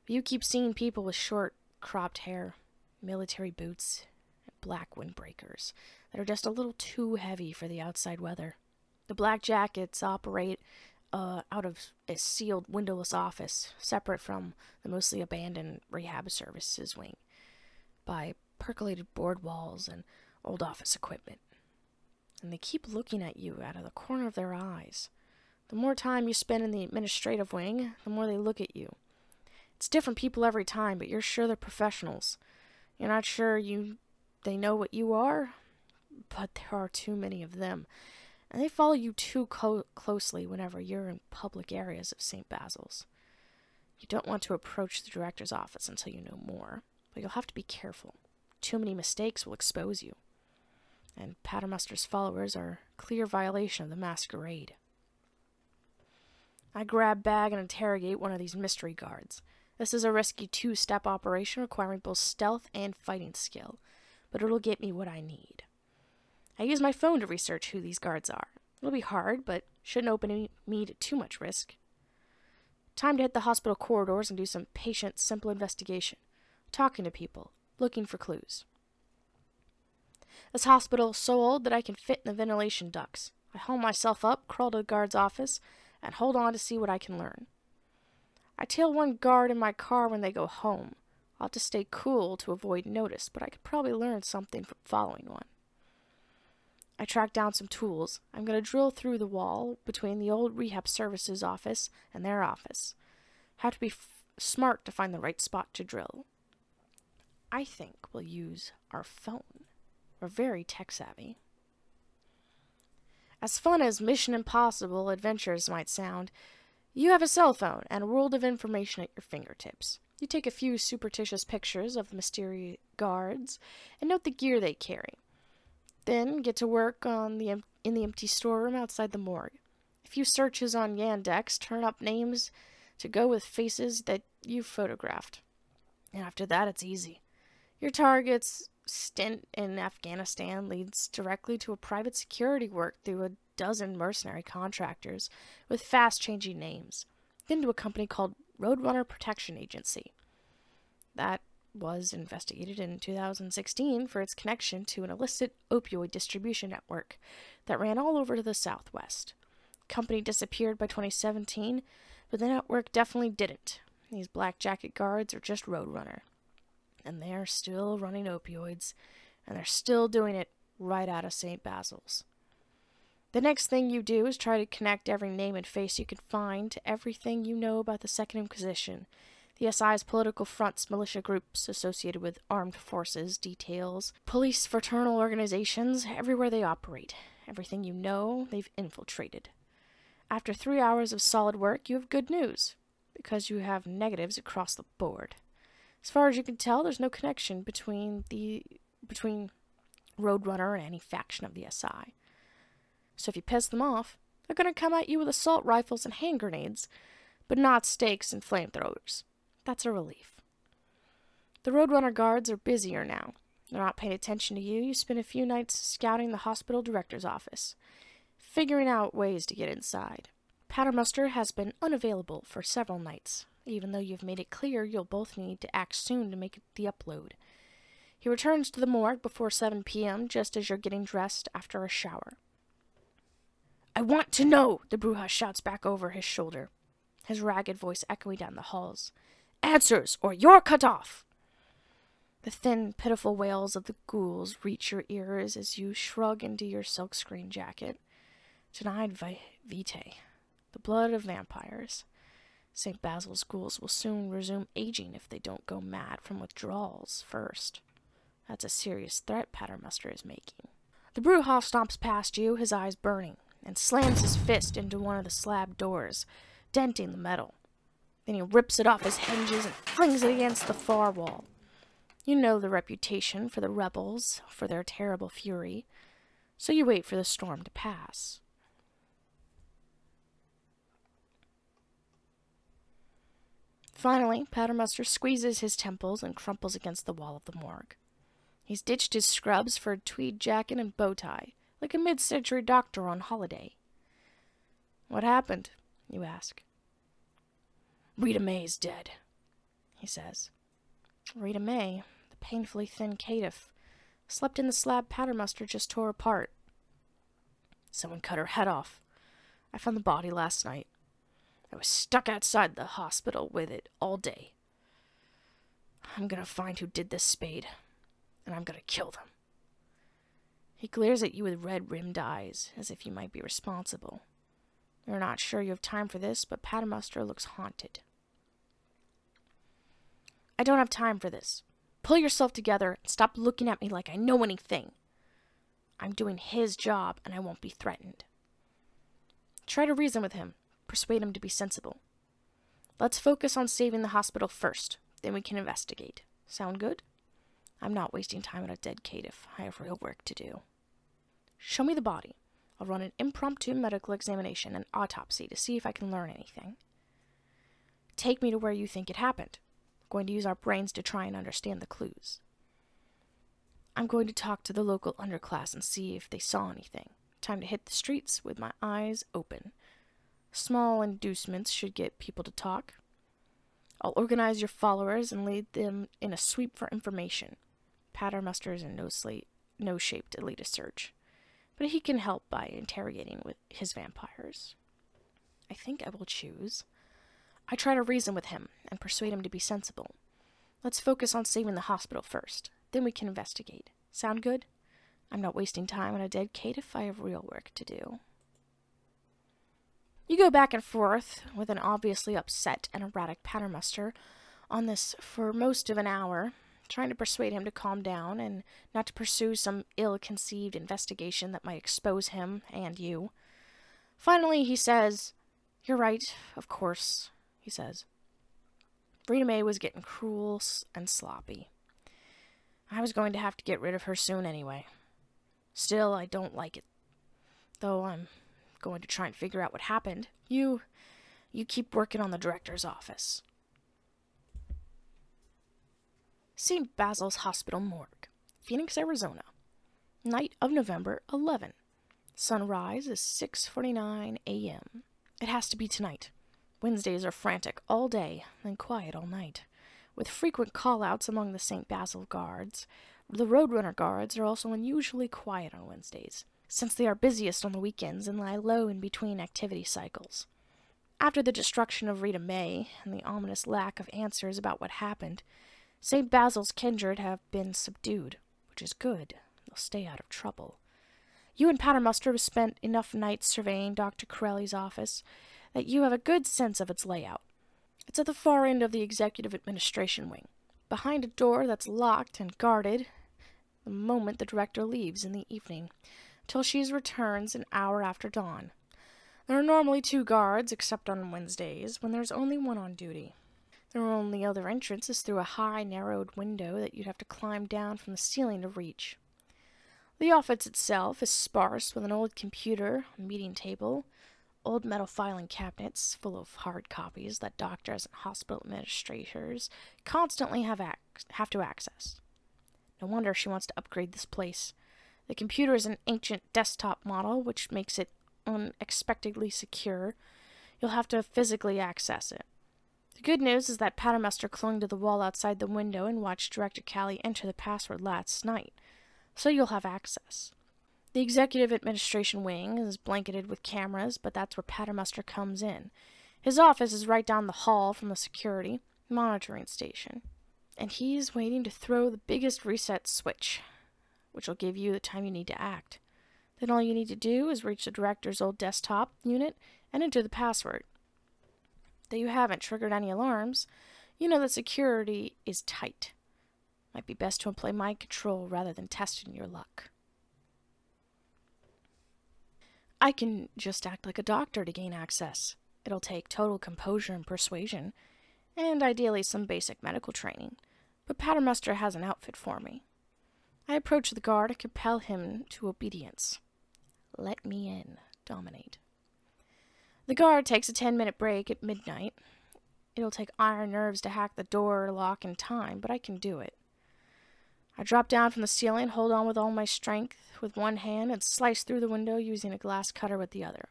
You keep seeing people with short, cropped hair, military boots, and black windbreakers that are just a little too heavy for the outside weather. The black jackets operate out of a sealed, windowless office, separate from the mostly abandoned rehab services wing, by percolated board walls and old office equipment. And they keep looking at you out of the corner of their eyes. The more time you spend in the administrative wing, the more they look at you. It's different people every time, but you're sure they're professionals. You're not sure they know what you are, but there are too many of them, and they follow you too closely whenever you're in public areas of St. Basil's. You don't want to approach the director's office until you know more, but you'll have to be careful. Too many mistakes will expose you. And Paternoster's followers are a clear violation of the Masquerade. I grab bag and interrogate one of these mystery guards. This is a risky two-step operation requiring both stealth and fighting skill, but it'll get me what I need. I use my phone to research who these guards are. It'll be hard, but shouldn't open me to too much risk. Time to hit the hospital corridors and do some patient, simple investigation. Talking to people, looking for clues. This hospital is so old that I can fit in the ventilation ducts. I haul myself up, crawl to the guard's office, and hold on to see what I can learn. I tail one guard in my car when they go home. I'll have to stay cool to avoid notice, but I could probably learn something from following one. I track down some tools. I'm going to drill through the wall between the old rehab services office and their office. Have to be smart to find the right spot to drill. I think we'll use our phone. We're very tech-savvy. As fun as Mission Impossible adventures might sound, you have a cell phone and a world of information at your fingertips. You take a few superstitious pictures of the mysterious guards and note the gear they carry. Then get to work in the empty storeroom outside the morgue. A few searches on Yandex turn up names to go with faces that you've photographed. And after that, it's easy. Your target's stint in Afghanistan leads directly to a private security work through a dozen mercenary contractors with fast-changing names, then to a company called Roadrunner Protection Agency. That was investigated in 2016 for its connection to an illicit opioid distribution network that ran all over to the southwest. The company disappeared by 2017, but the network definitely didn't. These black jacket guards are just Roadrunner. And they're still running opioids, and they're still doing it right out of St. Basil's. The next thing you do is try to connect every name and face you can find to everything you know about the Second Inquisition, the SI's political fronts, militia groups associated with armed forces, details, police fraternal organizations, everywhere they operate. Everything you know, they've infiltrated. After 3 hours of solid work, you have good news, because you have negatives across the board. As far as you can tell, there's no connection between Roadrunner and any faction of the SI. So if you piss them off, they're going to come at you with assault rifles and hand grenades, but not stakes and flamethrowers. That's a relief. The Roadrunner guards are busier now. They're not paying attention to you. You spend a few nights scouting the hospital director's office, figuring out ways to get inside. Paternoster has been unavailable for several nights, even though you've made it clear you'll both need to act soon to make the upload. He returns to the morgue before 7 p.m. just as you're getting dressed after a shower. "I want to know," the Bruja shouts back over his shoulder, his ragged voice echoing down the halls. "Answers, or you're cut off!" The thin, pitiful wails of the ghouls reach your ears as you shrug into your silkscreen jacket. Denied vitae, the blood of vampires. St. Basil's ghouls will soon resume aging if they don't go mad from withdrawals first. That's a serious threat Paternoster is making. The Bruja stomps past you, his eyes burning, and slams his fist into one of the slab doors, denting the metal. Then he rips it off his hinges and flings it against the far wall. You know the reputation for the rebels, for their terrible fury, so you wait for the storm to pass. Finally, Paternoster squeezes his temples and crumples against the wall of the morgue. He's ditched his scrubs for a tweed jacket and bow tie, like a mid-century doctor on holiday. "What happened?" you ask. "Rita May's dead," he says. Rita May, the painfully thin caitiff, slept in the slab Paternoster just tore apart. Someone cut her head off. I found the body last night. I was stuck outside the hospital with it all day. I'm gonna find who did this, Spade, and I'm gonna kill them. He glares at you with red-rimmed eyes, as if you might be responsible. You're not sure you have time for this, but Paternoster looks haunted. I don't have time for this. Pull yourself together and stop looking at me like I know anything. I'm doing his job, and I won't be threatened. Try to reason with him. Persuade him to be sensible. Let's focus on saving the hospital first. Then we can investigate. Sound good? I'm not wasting time on a dead caitiff. I have real work to do. Show me the body. I'll run an impromptu medical examination and autopsy to see if I can learn anything. Take me to where you think it happened. I'm going to use our brains to try and understand the clues. I'm going to talk to the local underclass and see if they saw anything. Time to hit the streets with my eyes open. Small inducements should get people to talk. I'll organize your followers and lead them in a sweep for information. Paternoster is a no-shaped elitist search, but he can help by interrogating with his vampires. I think I will choose. I try to reason with him and persuade him to be sensible. Let's focus on saving the hospital first. Then we can investigate. Sound good? I'm not wasting time on a dead caitiff. I have real work to do. You go back and forth with an obviously upset and erratic Paternoster on this for most of an hour, trying to persuade him to calm down and not to pursue some ill-conceived investigation that might expose him and you. Finally, he says, "You're right, of course," he says. Rita May was getting cruel and sloppy. I was going to have to get rid of her soon anyway. Still, I don't like it. Though I'm going to try and figure out what happened. You keep working on the director's office. St. Basil's Hospital Morgue, Phoenix, Arizona. Night of November 11. Sunrise is 6:49 a.m. It has to be tonight. Wednesdays are frantic all day, then quiet all night, with frequent call-outs among the St. Basil guards. The Roadrunner guards are also unusually quiet on Wednesdays, since they are busiest on the weekends and lie low in between activity cycles. After the destruction of Rita May and the ominous lack of answers about what happened, St. Basil's kindred have been subdued, which is good. They'll stay out of trouble. You and Paternoster have spent enough nights surveying Dr. Corelli's office that you have a good sense of its layout. It's at the far end of the executive administration wing, behind a door that's locked and guarded the moment the director leaves in the evening, till she returns an hour after dawn. There are normally 2 guards, except on Wednesdays, when there's only 1 on duty. The only other entrance is through a high, narrowed window that you'd have to climb down from the ceiling to reach. The office itself is sparse with an old computer, a meeting table, old metal filing cabinets full of hard copies that doctors and hospital administrators constantly have to access. No wonder she wants to upgrade this place. The computer is an ancient desktop model, which makes it unexpectedly secure. You'll have to physically access it. The good news is that Paternoster clung to the wall outside the window and watched Director Callie enter the password last night, so you'll have access. The executive administration wing is blanketed with cameras, but that's where Paternoster comes in. His office is right down the hall from the security monitoring station, and he's waiting to throw the biggest reset switch, which will give you the time you need to act. Then all you need to do is reach the director's old desktop unit and enter the password. Though you haven't triggered any alarms, you know that security is tight. Might be best to employ mind control rather than testing your luck. I can just act like a doctor to gain access. It'll take total composure and persuasion, and ideally some basic medical training, but Paternoster has an outfit for me. I approach the guard and compel him to obedience. Let me in. Dominate. The guard takes a 10-minute break at midnight. It'll take iron nerves to hack the door lock in time, but I can do it. I drop down from the ceiling, hold on with all my strength with one hand, and slice through the window using a glass cutter with the other.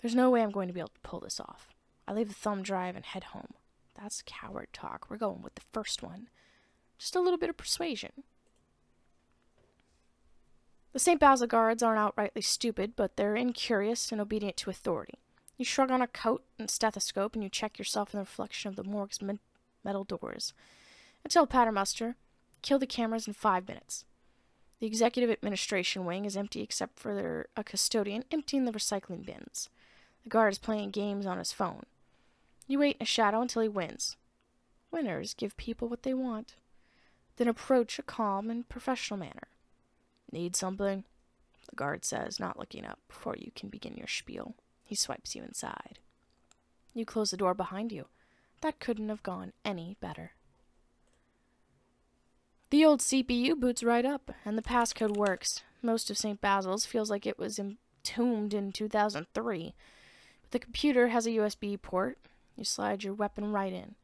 There's no way I'm going to be able to pull this off. I leave the thumb drive and head home. That's coward talk. We're going with the first one. Just a little bit of persuasion. The St. Basil guards aren't outrightly stupid, but they're incurious and obedient to authority. You shrug on a coat and stethoscope, and you check yourself in the reflection of the morgue's metal doors. I tell Paternoster, kill the cameras in 5 minutes. The executive administration wing is empty except for a custodian emptying the recycling bins. The guard is playing games on his phone. You wait in a shadow until he wins. Winners give people what they want. Then approach a calm and professional manner. Need something? The guard says, not looking up before you can begin your spiel. He swipes you inside. You close the door behind you. That couldn't have gone any better. The old CPU boots right up, and the passcode works. Most of St. Basil's feels like it was entombed in 2003. But the computer has a USB port. You slide your weapon right in.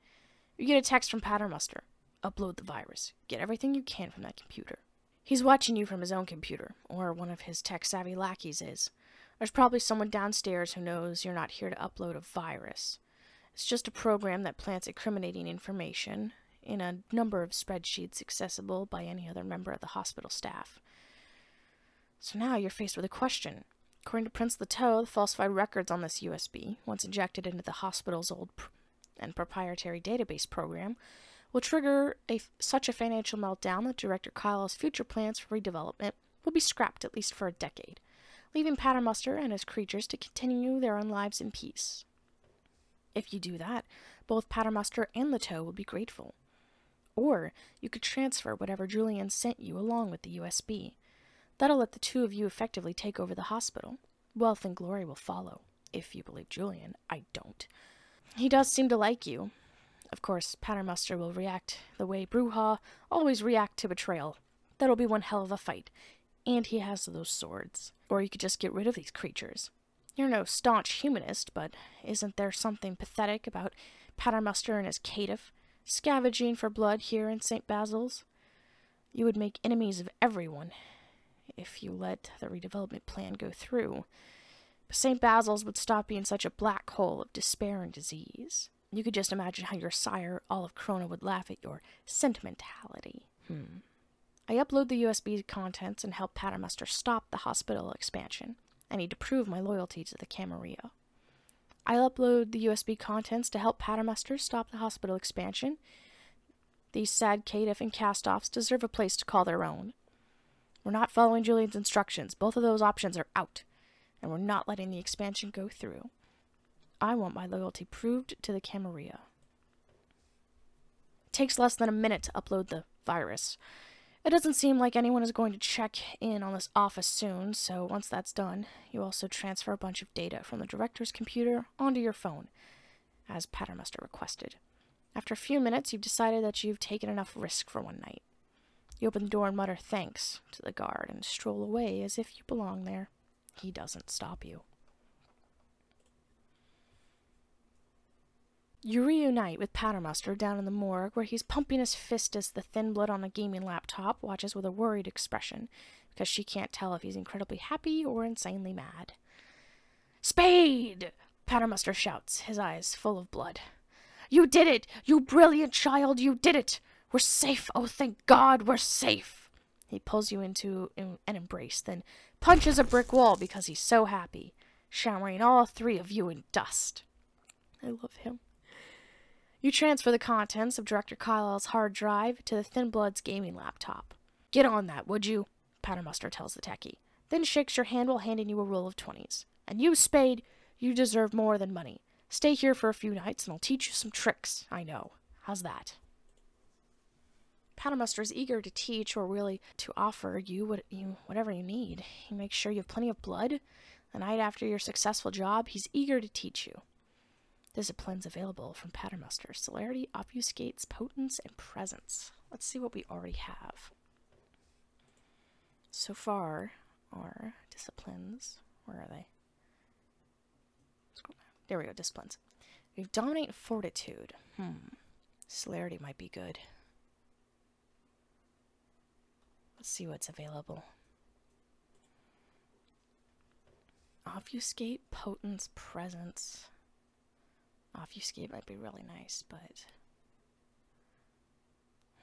You get a text from Paternoster. Upload the virus. Get everything you can from that computer. He's watching you from his own computer, or one of his tech-savvy lackeys is. There's probably someone downstairs who knows you're not here to upload a virus. It's just a program that plants incriminating information in a number of spreadsheets accessible by any other member of the hospital staff. So now you're faced with a question. According to Prince Leteau, the falsified records on this USB, once injected into the hospital's old and proprietary database program, will trigger such a financial meltdown that Director Kyle's future plans for redevelopment will be scrapped at least for a decade, leaving Paternoster and his creatures to continue their own lives in peace. If you do that, both Paternoster and Leteau will be grateful. Or you could transfer whatever Julian sent you along with the USB. That'll let the two of you effectively take over the hospital. Wealth and glory will follow, if you believe Julian. I don't. He does seem to like you. Of course, Paternoster will react the way Bruja always react to betrayal. That'll be one hell of a fight. And he has those swords. Or you could just get rid of these creatures. You're no staunch humanist, but isn't there something pathetic about Paternoster and his caitiff scavenging for blood here in St. Basil's? You would make enemies of everyone if you let the redevelopment plan go through. But St. Basil's would stop being such a black hole of despair and disease. You could just imagine how your sire, Olive Crona, would laugh at your sentimentality. I upload the USB contents and help Paternoster stop the hospital expansion. I need to prove my loyalty to the Camarilla. I'll upload the USB contents to help Paternoster stop the hospital expansion. These sad caitiff and cast-offs deserve a place to call their own. We're not following Julian's instructions. Both of those options are out. And we're not letting the expansion go through. I want my loyalty proved to the Camarilla. It takes less than a minute to upload the virus. It doesn't seem like anyone is going to check in on this office soon, so once that's done, you also transfer a bunch of data from the director's computer onto your phone, as Paternoster requested. After a few minutes, you've decided that you've taken enough risk for one night. You open the door and mutter thanks to the guard and stroll away as if you belong there. He doesn't stop you. You reunite with Paternoster down in the morgue, where he's pumping his fist as the thin blood on a gaming laptop watches with a worried expression, because she can't tell if he's incredibly happy or insanely mad. "Spade!" Paternoster shouts, his eyes full of blood. "You did it! You brilliant child, you did it! We're safe! Oh, thank God, we're safe!" He pulls you into an embrace, then punches a brick wall because he's so happy, showering all three of you in dust. I love him. You transfer the contents of Director Kyle's hard drive to the Thin Blood's gaming laptop. "Get on that, would you?" Paternoster tells the techie, then shakes your hand while handing you a roll of 20s. "And you, Spade, you deserve more than money. Stay here for a few nights and I'll teach you some tricks I know. How's that?" Paternoster is eager to teach, or really to offer you whatever you need. He makes sure you have plenty of blood. The night after your successful job, he's eager to teach you. Disciplines available from Paternoster: celerity, obfuscates, potence, and presence. Let's see what we already have. So far, our disciplines, where are they? There we go, disciplines. We have dominate and fortitude. Celerity might be good. Let's see what's available. Obfuscate, potence, presence. Obfuscate might be really nice, but...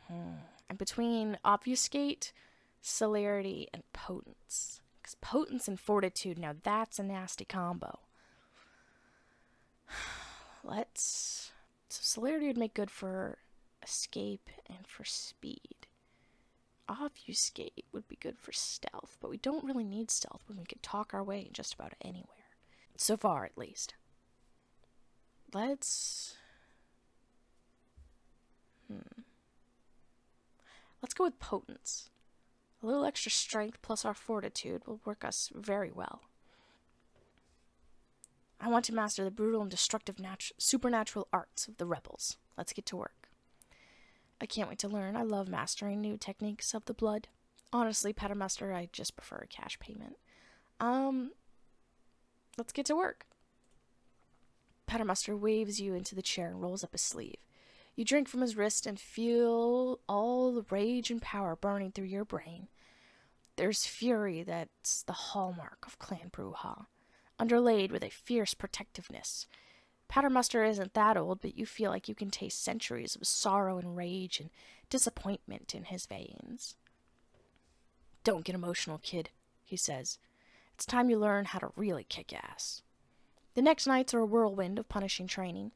And between Obfuscate, Celerity, and Potence. Because Potence and Fortitude, now that's a nasty combo. So Celerity would make good for Escape and for Speed. Obfuscate would be good for Stealth, but we don't really need Stealth when we can talk our way just about anywhere. So far, at least. Let's go with Potence. A little extra strength plus our fortitude will work us very well. I want to master the brutal and destructive supernatural arts of the rebels. Let's get to work. I can't wait to learn. I love mastering new techniques of the blood. Honestly, Patermaster, I just prefer a cash payment. Let's get to work. Patermaster waves you into the chair and rolls up his sleeve. You drink from his wrist and feel all the rage and power burning through your brain. There's fury that's the hallmark of Clan Brujah, underlaid with a fierce protectiveness. Patermaster isn't that old, but you feel like you can taste centuries of sorrow and rage and disappointment in his veins. Don't get emotional, kid, he says. It's time you learn how to really kick ass. The next nights are a whirlwind of punishing training.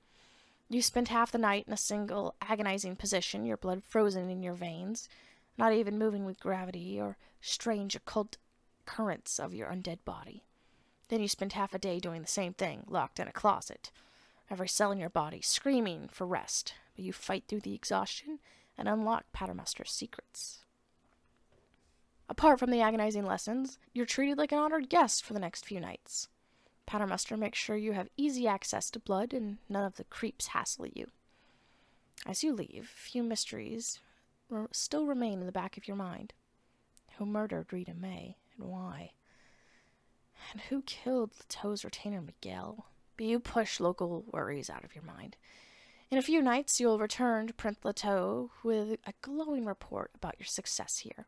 You spend half the night in a single, agonizing position, your blood frozen in your veins, not even moving with gravity or strange occult currents of your undead body. Then you spend half a day doing the same thing, locked in a closet. Every cell in your body screaming for rest, but you fight through the exhaustion and unlock Patermaster's secrets. Apart from the agonizing lessons, you're treated like an honored guest for the next few nights. Patermaster makes sure you have easy access to blood and none of the creeps hassle you. As you leave, few mysteries still remain in the back of your mind. Who murdered Rita May, and why? And who killed Lato's retainer Miguel? But you push local worries out of your mind. In a few nights, you'll return to Prince Lato with a glowing report about your success here.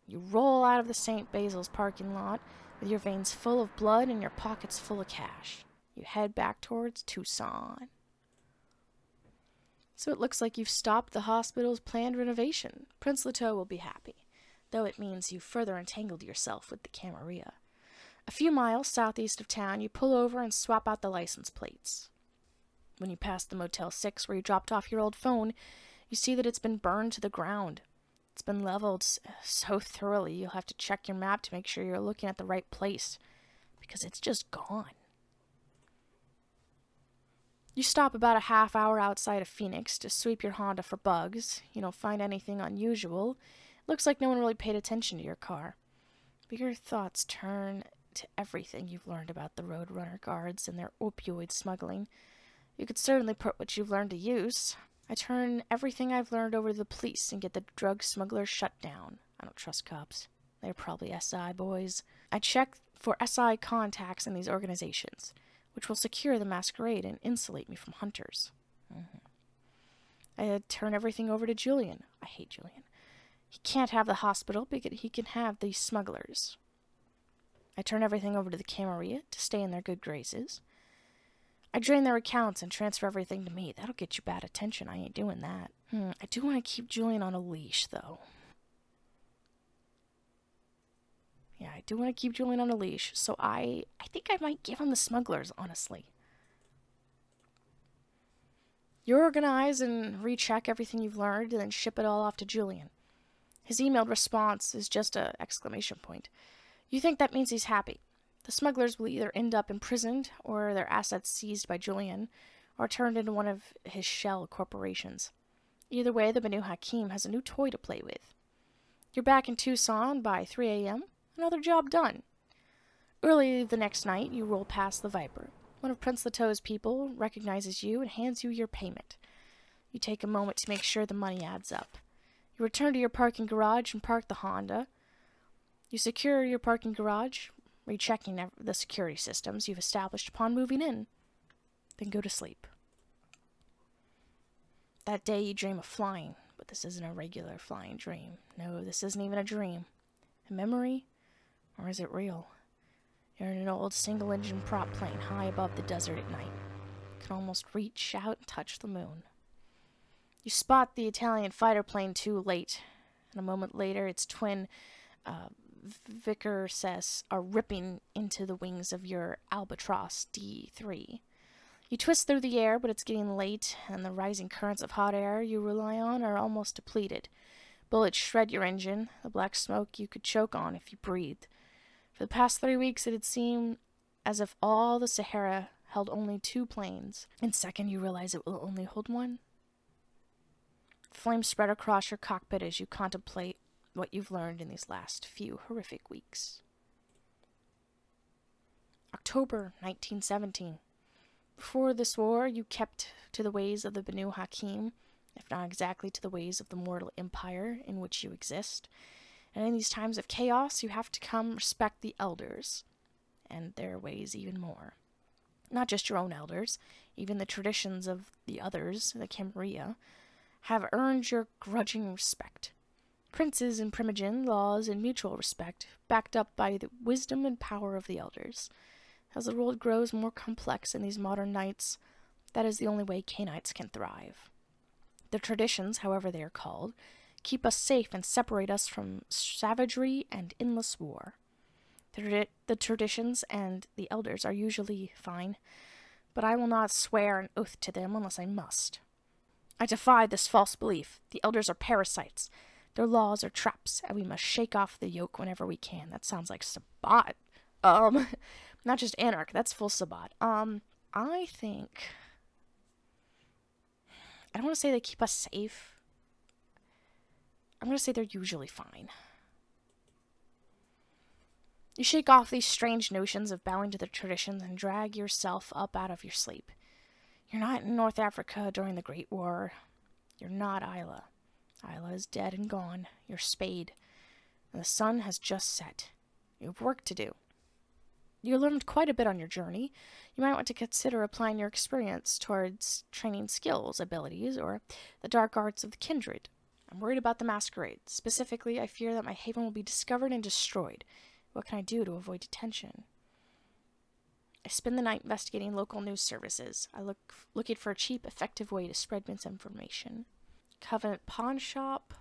You roll out of the St. Basil's parking lot with your veins full of blood and your pockets full of cash. You head back towards Tucson. So it looks like you've stopped the hospital's planned renovation. Prince Lato will be happy, though it means you've further entangled yourself with the Camarilla. A few miles southeast of town, you pull over and swap out the license plates. When you pass the Motel 6 where you dropped off your old phone, you see that it's been burned to the ground. It's been leveled so thoroughly you'll have to check your map to make sure you're looking at the right place, because it's just gone. You stop about a half hour outside of Phoenix to sweep your Honda for bugs. You don't find anything unusual. Looks like no one really paid attention to your car. But your thoughts turn to everything you've learned about the Roadrunner guards and their opioid smuggling. You could certainly put what you've learned to use. I turn everything I've learned over to the police and get the drug smugglers shut down. I don't trust cops. They're probably SI boys. I check for SI contacts in these organizations, which will secure the Masquerade and insulate me from hunters. I turn everything over to Julian. I hate Julian. He can't have the hospital, but he can have these smugglers. I turn everything over to the Camarilla to stay in their good graces. I drain their accounts and transfer everything to me. That'll get you bad attention. I ain't doing that. I do want to keep Julian on a leash, though. Yeah, I do want to keep Julian on a leash, so I think I might give him the smugglers, honestly. You organize and recheck everything you've learned and then ship it all off to Julian. His emailed response is just an exclamation point. You think that means he's happy. The smugglers will either end up imprisoned or their assets seized by Julian or turned into one of his shell corporations. Either way, the Banu Hakim has a new toy to play with. You're back in Tucson by 3 a.m. Another job done. Early the next night, you roll past the Viper. One of Prince Lato's people recognizes you and hands you your payment. You take a moment to make sure the money adds up. You return to your parking garage and park the Honda. You secure your parking garage, rechecking the security systems you've established upon moving in. Then go to sleep. That day you dream of flying, but this isn't a regular flying dream. No, this isn't even a dream. A memory? Or is it real? You're in an old single-engine prop plane high above the desert at night. can almost reach out and touch the moon. You spot the Italian fighter plane too late, and a moment later its twin Vickers are ripping into the wings of your Albatross D3. You twist through the air, but it's getting late, and the rising currents of hot air you rely on are almost depleted. Bullets shred your engine, the black smoke you could choke on if you breathed. For the past 3 weeks, it had seemed as if all the Sahara held only 2 planes. In a second, you realize it will only hold 1. Flames spread across your cockpit as you contemplate what you've learned in these last few horrific weeks. October 1917. Before this war, you kept to the ways of the Banu Hakim, if not exactly to the ways of the mortal empire in which you exist. And in these times of chaos, you have to come respect the elders, and their ways even more. Not just your own elders, even the traditions of the others, the Camarilla, have earned your grudging respect. Princes and primogen, laws and mutual respect, backed up by the wisdom and power of the elders. As the world grows more complex in these modern nights, that is the only way Cainites can thrive. The traditions, however they are called, keep us safe and separate us from savagery and endless war. The traditions and the elders are usually fine, but I will not swear an oath to them unless I must. I defy this false belief. The elders are parasites. Their laws are traps, and we must shake off the yoke whenever we can. That sounds like Sabbat. Not just anarch, that's full Sabbat. I think... I don't want to say they keep us safe. I'm going to say they're usually fine. You shake off these strange notions of bowing to the traditions and drag yourself up out of your sleep. You're not in North Africa during the Great War. You're not Isla. Isla is dead and gone. You're Spade. And the sun has just set. You have work to do. You learned quite a bit on your journey. You might want to consider applying your experience towards training skills, abilities, or the dark arts of the kindred. I'm worried about the Masquerade. Specifically, I fear that my haven will be discovered and destroyed. What can I do to avoid detention? I spend the night investigating local news services. I looking for a cheap, effective way to spread misinformation. Covenant Pawn Shop.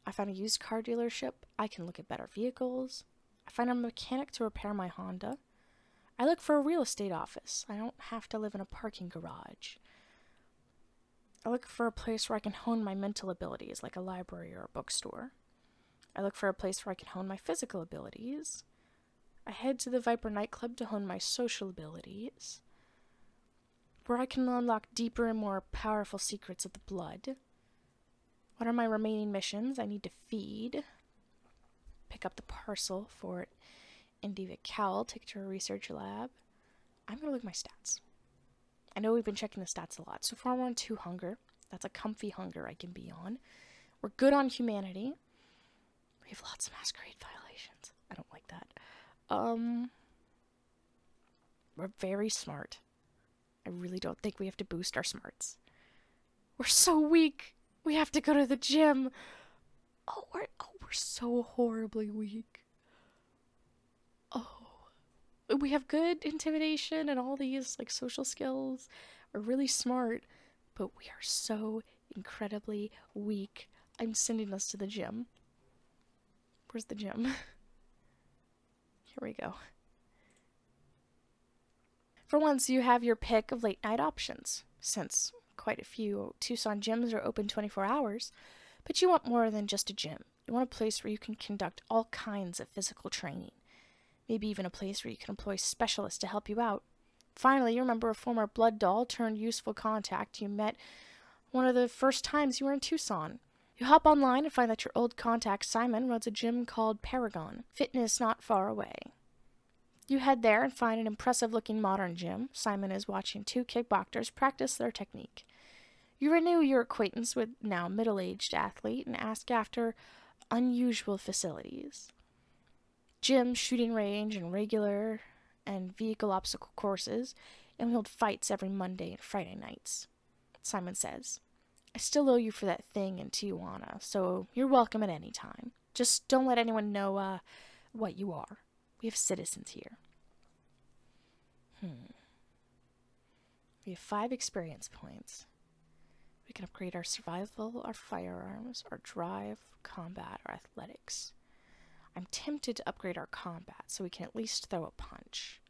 I found a used car dealership. I can look at better vehicles. I find a mechanic to repair my Honda. I look for a real estate office. I don't have to live in a parking garage. I look for a place where I can hone my mental abilities, like a library or a bookstore. I look for a place where I can hone my physical abilities. I head to the Viper nightclub to hone my social abilities, where I can unlock deeper and more powerful secrets of the blood. What are my remaining missions? I need to feed, pick up the parcel for Indy Cowl, take it to a research lab. I'm going to look at my stats. I know we've been checking the stats a lot. So far we're on 2 hunger. That's a comfy hunger I can be on. We're good on humanity. We have lots of Masquerade violations. I don't like that. We're very smart. I really don't think we have to boost our smarts. We're so weak. We have to go to the gym. We're so horribly weak. We have good intimidation and all these like social skills. We're really smart, but we are so incredibly weak. I'm sending us to the gym. Where's the gym? Here we go. For once, you have your pick of late night options, since quite a few Tucson gyms are open 24 hours, but you want more than just a gym. You want a place where you can conduct all kinds of physical training. Maybe even a place where you can employ specialists to help you out. Finally, you remember a former blood doll turned useful contact you met one of the first times you were in Tucson. You hop online and find that your old contact Simon runs a gym called Paragon. Fitness not far away. You head there and find an impressive-looking modern gym. Simon is watching 2 kickboxers practice their technique. You renew your acquaintance with now middle-aged athlete and ask after unusual facilities. Gym, shooting range, and regular and vehicle obstacle courses, and we hold fights every Monday and Friday nights. Simon says, I still owe you for that thing in Tijuana, so you're welcome at any time. Just don't let anyone know what you are. We have citizens here. We have 5 experience points. We can upgrade our survival, our firearms, our drive, combat, our athletics. I'm tempted to upgrade our combat so we can at least throw a punch.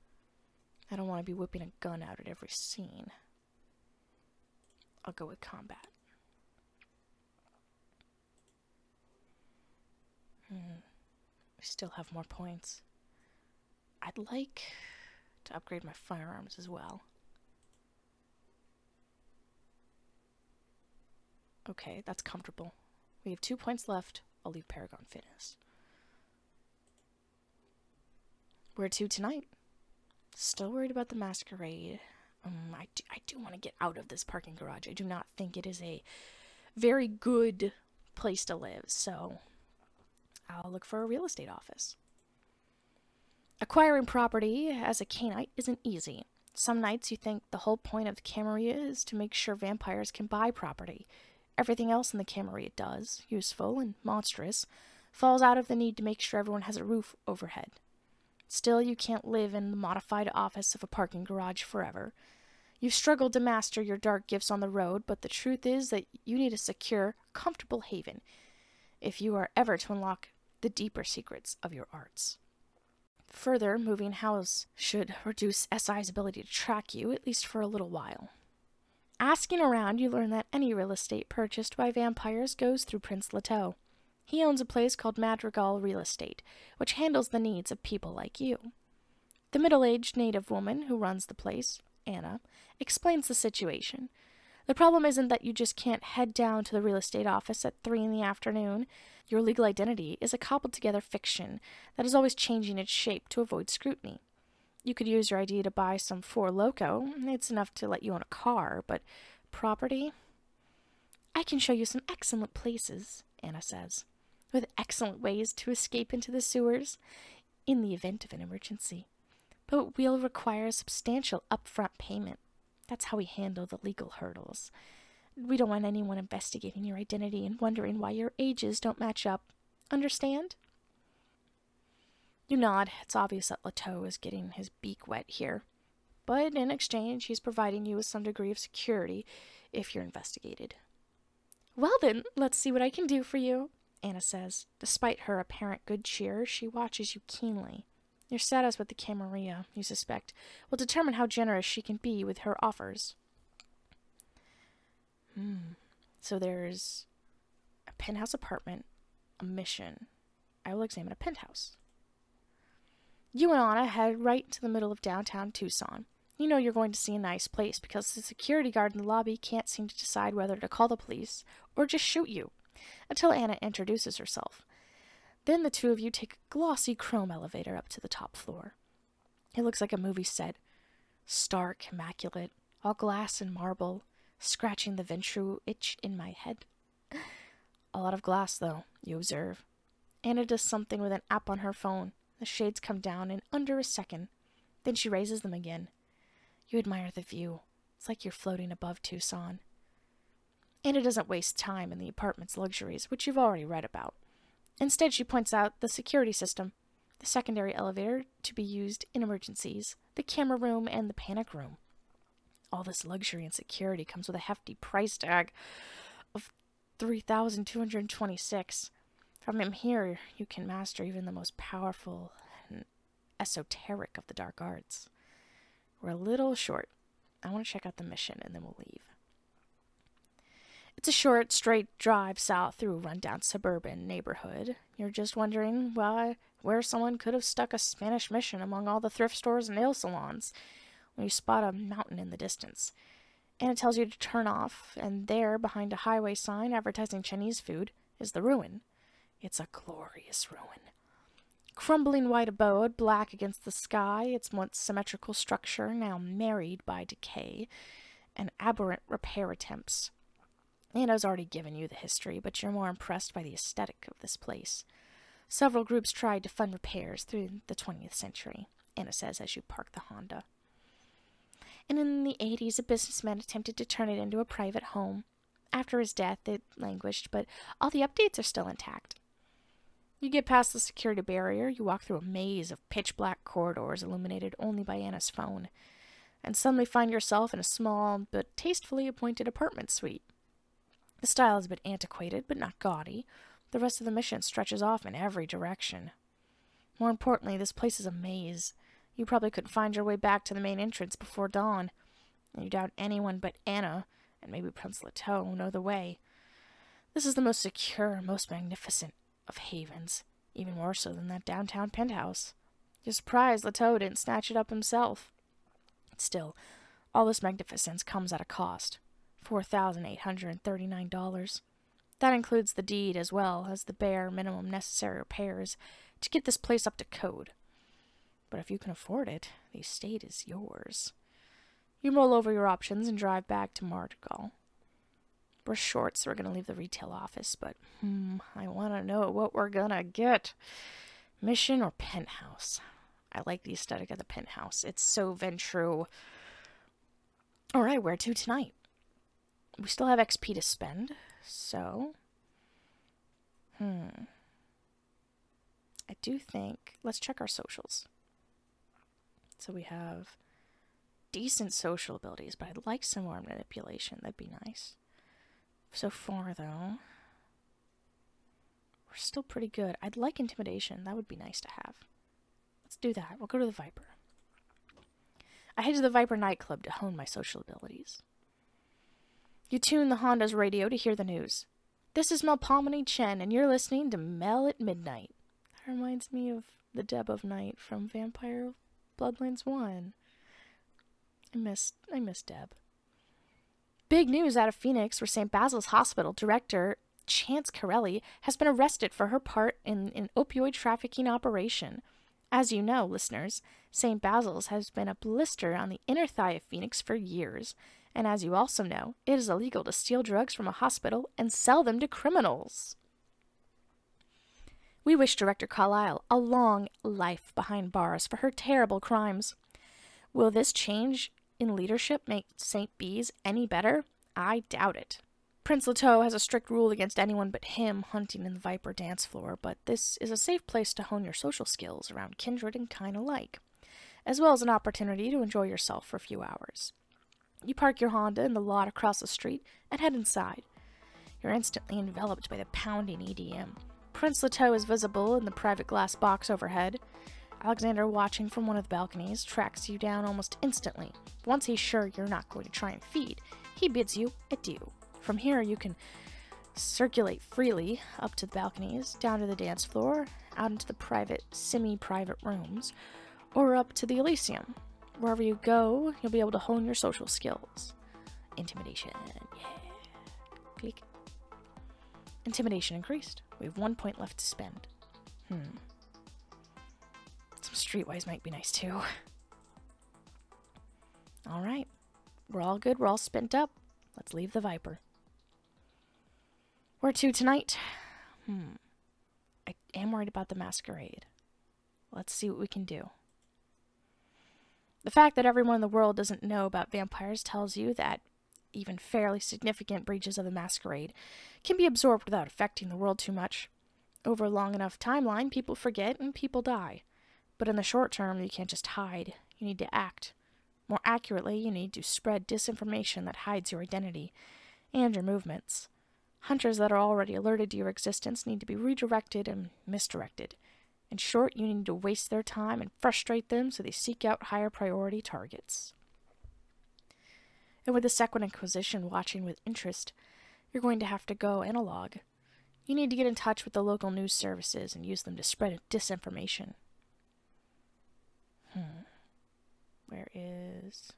I don't want to be whipping a gun out at every scene. I'll go with combat. We still have more points. I'd like to upgrade my firearms as well. Okay, that's comfortable. We have 2 points left. I'll leave Paragon Fitness. Where to tonight? Still worried about the Masquerade. I do want to get out of this parking garage. I do not think it is a very good place to live, so I'll look for a real estate office. Acquiring property as a Cainite isn't easy. Some nights you think the whole point of the Camarilla is to make sure vampires can buy property. Everything else in the Camarilla does, useful and monstrous, falls out of the need to make sure everyone has a roof overhead. Still, you can't live in the modified office of a parking garage forever. You've struggled to master your dark gifts on the road, but the truth is that you need a secure, comfortable haven if you are ever to unlock the deeper secrets of your arts. Further, moving house should reduce SI's ability to track you, at least for a little while. Asking around, you learn that any real estate purchased by vampires goes through Prince Leteau. He owns a place called Madrigal Real Estate, which handles the needs of people like you. The middle-aged native woman who runs the place, Anna, explains the situation. The problem isn't that you just can't head down to the real estate office at 3 in the afternoon. Your legal identity is a cobbled-together fiction that is always changing its shape to avoid scrutiny. You could use your ID to buy some Four Loko. It's enough to let you own a car, but property? I can show you some excellent places, Anna says, with excellent ways to escape into the sewers in the event of an emergency. But we'll require a substantial upfront payment. That's how we handle the legal hurdles. We don't want anyone investigating your identity and wondering why your ages don't match up. Understand? You nod. It's obvious that Leteau is getting his beak wet here. But in exchange, he's providing you with some degree of security if you're investigated. Well then, let's see what I can do for you, Anna says. Despite her apparent good cheer, she watches you keenly. Your status with the Camarilla, you suspect, will determine how generous she can be with her offers. So there's a penthouse apartment, a mission. I will examine a penthouse. You and Anna head right to the middle of downtown Tucson. You know you're going to see a nice place because the security guard in the lobby can't seem to decide whether to call the police or just shoot you, until Anna introduces herself. Then the two of you take a glossy chrome elevator up to the top floor. It looks like a movie set. Stark, immaculate, all glass and marble, scratching the ventral itch in my head. A lot of glass, though, you observe. Anna does something with an app on her phone. The shades come down in under a second. Then she raises them again. You admire the view. It's like you're floating above Tucson. Anna doesn't waste time in the apartment's luxuries, which you've already read about. Instead, she points out the security system, the secondary elevator to be used in emergencies, the camera room, and the panic room. All this luxury and security comes with a hefty price tag of $3,226. From him here, you can master even the most powerful and esoteric of the dark arts. We're a little short. I want to check out the mission, and then we'll leave. It's a short, straight drive south through a rundown suburban neighborhood. You're just wondering where someone could have stuck a Spanish mission among all the thrift stores and nail salons when you spot a mountain in the distance. And it tells you to turn off, and there, behind a highway sign advertising Chinese food, is the ruin. It's a glorious ruin. Crumbling white abode, black against the sky, its once symmetrical structure now marred by decay and aberrant repair attempts. Anna's already given you the history, but you're more impressed by the aesthetic of this place. Several groups tried to fund repairs through the 20th century, Anna says as you park the Honda. And in the 80s, a businessman attempted to turn it into a private home. After his death, it languished, but all the updates are still intact. You get past the security barrier, you walk through a maze of pitch-black corridors illuminated only by Anna's phone. and suddenly find yourself in a small but tastefully appointed apartment suite. The style is a bit antiquated, but not gaudy. The rest of the mission stretches off in every direction. More importantly, this place is a maze. You probably couldn't find your way back to the main entrance before dawn, and you doubt anyone but Anna, and maybe Prince Leto, know the way. This is the most secure, most magnificent of havens, even more so than that downtown penthouse. You're surprised Leto didn't snatch it up himself. Still, all this magnificence comes at a cost. $4,839. That includes the deed as well as the bare minimum necessary repairs to get this place up to code. But if you can afford it, the estate is yours. You mull over your options and drive back to Mardigal. We're short, so we're going to leave the retail office, but I want to know what we're going to get. Mission or penthouse? I like the aesthetic of the penthouse. It's so Ventrue. Alright, where to tonight? We still have XP to spend, so... I do think... Let's check our socials. So we have decent social abilities, but I'd like some more manipulation. That'd be nice. So far, though, we're still pretty good. I'd like intimidation. That would be nice to have. Let's do that. We'll go to the Viper. I head to the Viper nightclub to hone my social abilities. You tune the Honda's radio to hear the news. This is Melpomene Chen, and you're listening to Mel at Midnight. That reminds me of the Deb of Night from Vampire Bloodlines 1. I miss Deb. Big news out of Phoenix, where St. Basil's Hospital director Chance Corelli has been arrested for her part in an opioid trafficking operation. As you know, listeners, St. Basil's has been a blister on the inner thigh of Phoenix for years. And as you also know, it is illegal to steal drugs from a hospital and sell them to criminals. We wish Director Carlisle a long life behind bars for her terrible crimes. Will this change in leadership make St. B's any better? I doubt it. Prince Leto has a strict rule against anyone but him hunting in the Viper dance floor, but this is a safe place to hone your social skills around kindred and kind alike, as well as an opportunity to enjoy yourself for a few hours. You park your Honda in the lot across the street and head inside. You're instantly enveloped by the pounding EDM. Prince Leto is visible in the private glass box overhead. Alexander, watching from one of the balconies, tracks you down almost instantly. Once he's sure you're not going to try and feed, he bids you adieu. From here, you can circulate freely up to the balconies, down to the dance floor, out into the private, semi-private rooms, or up to the Elysium. Wherever you go, you'll be able to hone your social skills. Intimidation, yeah. Click. Intimidation increased. We have 1 point left to spend. Some streetwise might be nice too. Alright. We're all good. We're all spent up. Let's leave the Viper. Where to tonight? I am worried about the Masquerade. Let's see what we can do. The fact that everyone in the world doesn't know about vampires tells you that even fairly significant breaches of the Masquerade can be absorbed without affecting the world too much. Over a long enough timeline, people forget and people die. But in the short term, you can't just hide. You need to act. More accurately, you need to spread disinformation that hides your identity and your movements. Hunters that are already alerted to your existence need to be redirected and misdirected. In short, you need to waste their time and frustrate them so they seek out higher priority targets. And with the Second Inquisition watching with interest, you're going to have to go analog. You need to get in touch with the local news services and use them to spread disinformation. Where is...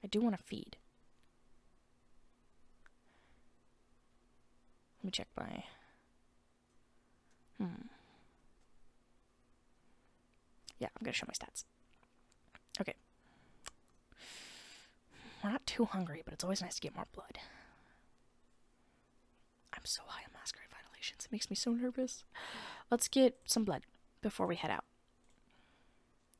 I do want to feed. Let me check my... Yeah, I'm going to show my stats. Okay. We're not too hungry, but it's always nice to get more blood. I'm so high on Masquerade violations. It makes me so nervous. Let's get some blood before we head out.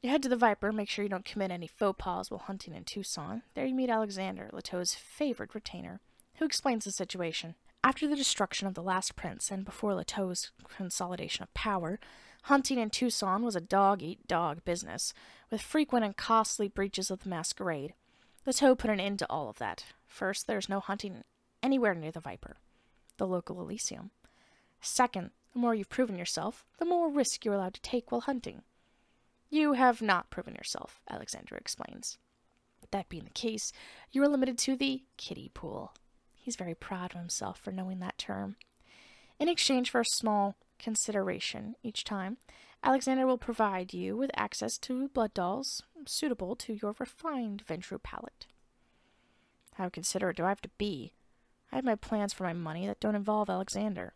You head to the Viper, make sure you don't commit any faux pas while hunting in Tucson. There you meet Alexander, Leto's favored retainer, who explains the situation. After the destruction of the last prince and before Leteau's consolidation of power, hunting in Tucson was a dog-eat-dog business, with frequent and costly breaches of the Masquerade. Leteau put an end to all of that. First, there's no hunting anywhere near the Viper, the local Elysium. Second, the more you've proven yourself, the more risk you're allowed to take while hunting. You have not proven yourself, Alexander explains. That being the case, you are limited to the kiddie pool. He's very proud of himself for knowing that term. In exchange for a small consideration each time, Alexander will provide you with access to blood dolls suitable to your refined Ventru palate. How considerate do I have to be? I have my plans for my money that don't involve Alexander.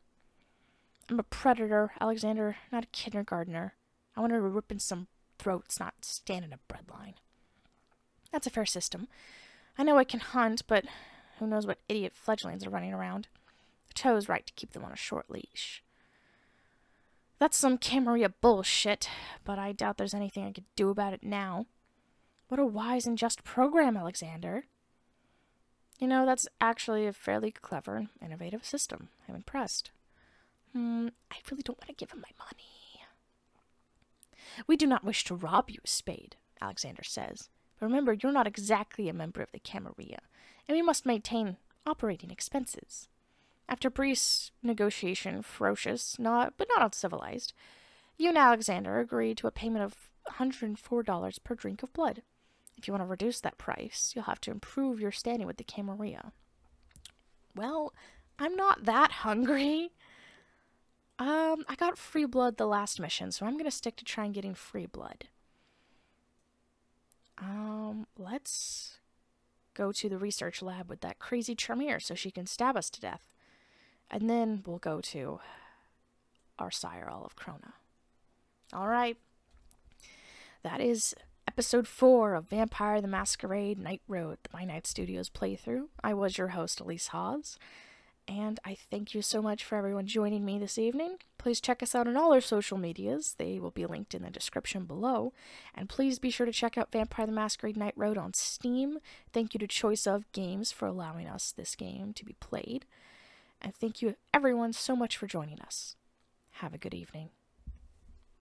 I'm a predator, Alexander, not a kindergartner. I want to rip in some throats, not stand in a breadline. That's a fair system. I know I can hunt, but who knows what idiot fledglings are running around. Leteau's right to keep them on a short leash. That's some Camarilla bullshit, but I doubt there's anything I could do about it now. What a wise and just program, Alexander. You know, that's actually a fairly clever and innovative system. I'm impressed. I really don't want to give him my money. We do not wish to rob you, Spade, Alexander says. But remember, you're not exactly a member of the Camarilla, and we must maintain operating expenses. After brief negotiation, ferocious, but not uncivilized, you and Alexander agreed to a payment of $104 per drink of blood. If you want to reduce that price, you'll have to improve your standing with the Camarilla. Well, I'm not that hungry. I got free blood the last mission, so I'm going to stick to trying getting free blood. Let's go to the research lab with that crazy Tremere so she can stab us to death. And then we'll go to our sire, Olive Krona. Alright. That is episode 4 of Vampire the Masquerade Night Road, the My Night Studios playthrough. I was your host, Elise Hawes. And I thank you so much for everyone joining me this evening. Please check us out on all our social medias. They will be linked in the description below. And please be sure to check out Vampire the Masquerade Night Road on Steam. Thank you to Choice of Games for allowing us this game to be played. And thank you everyone so much for joining us. Have a good evening.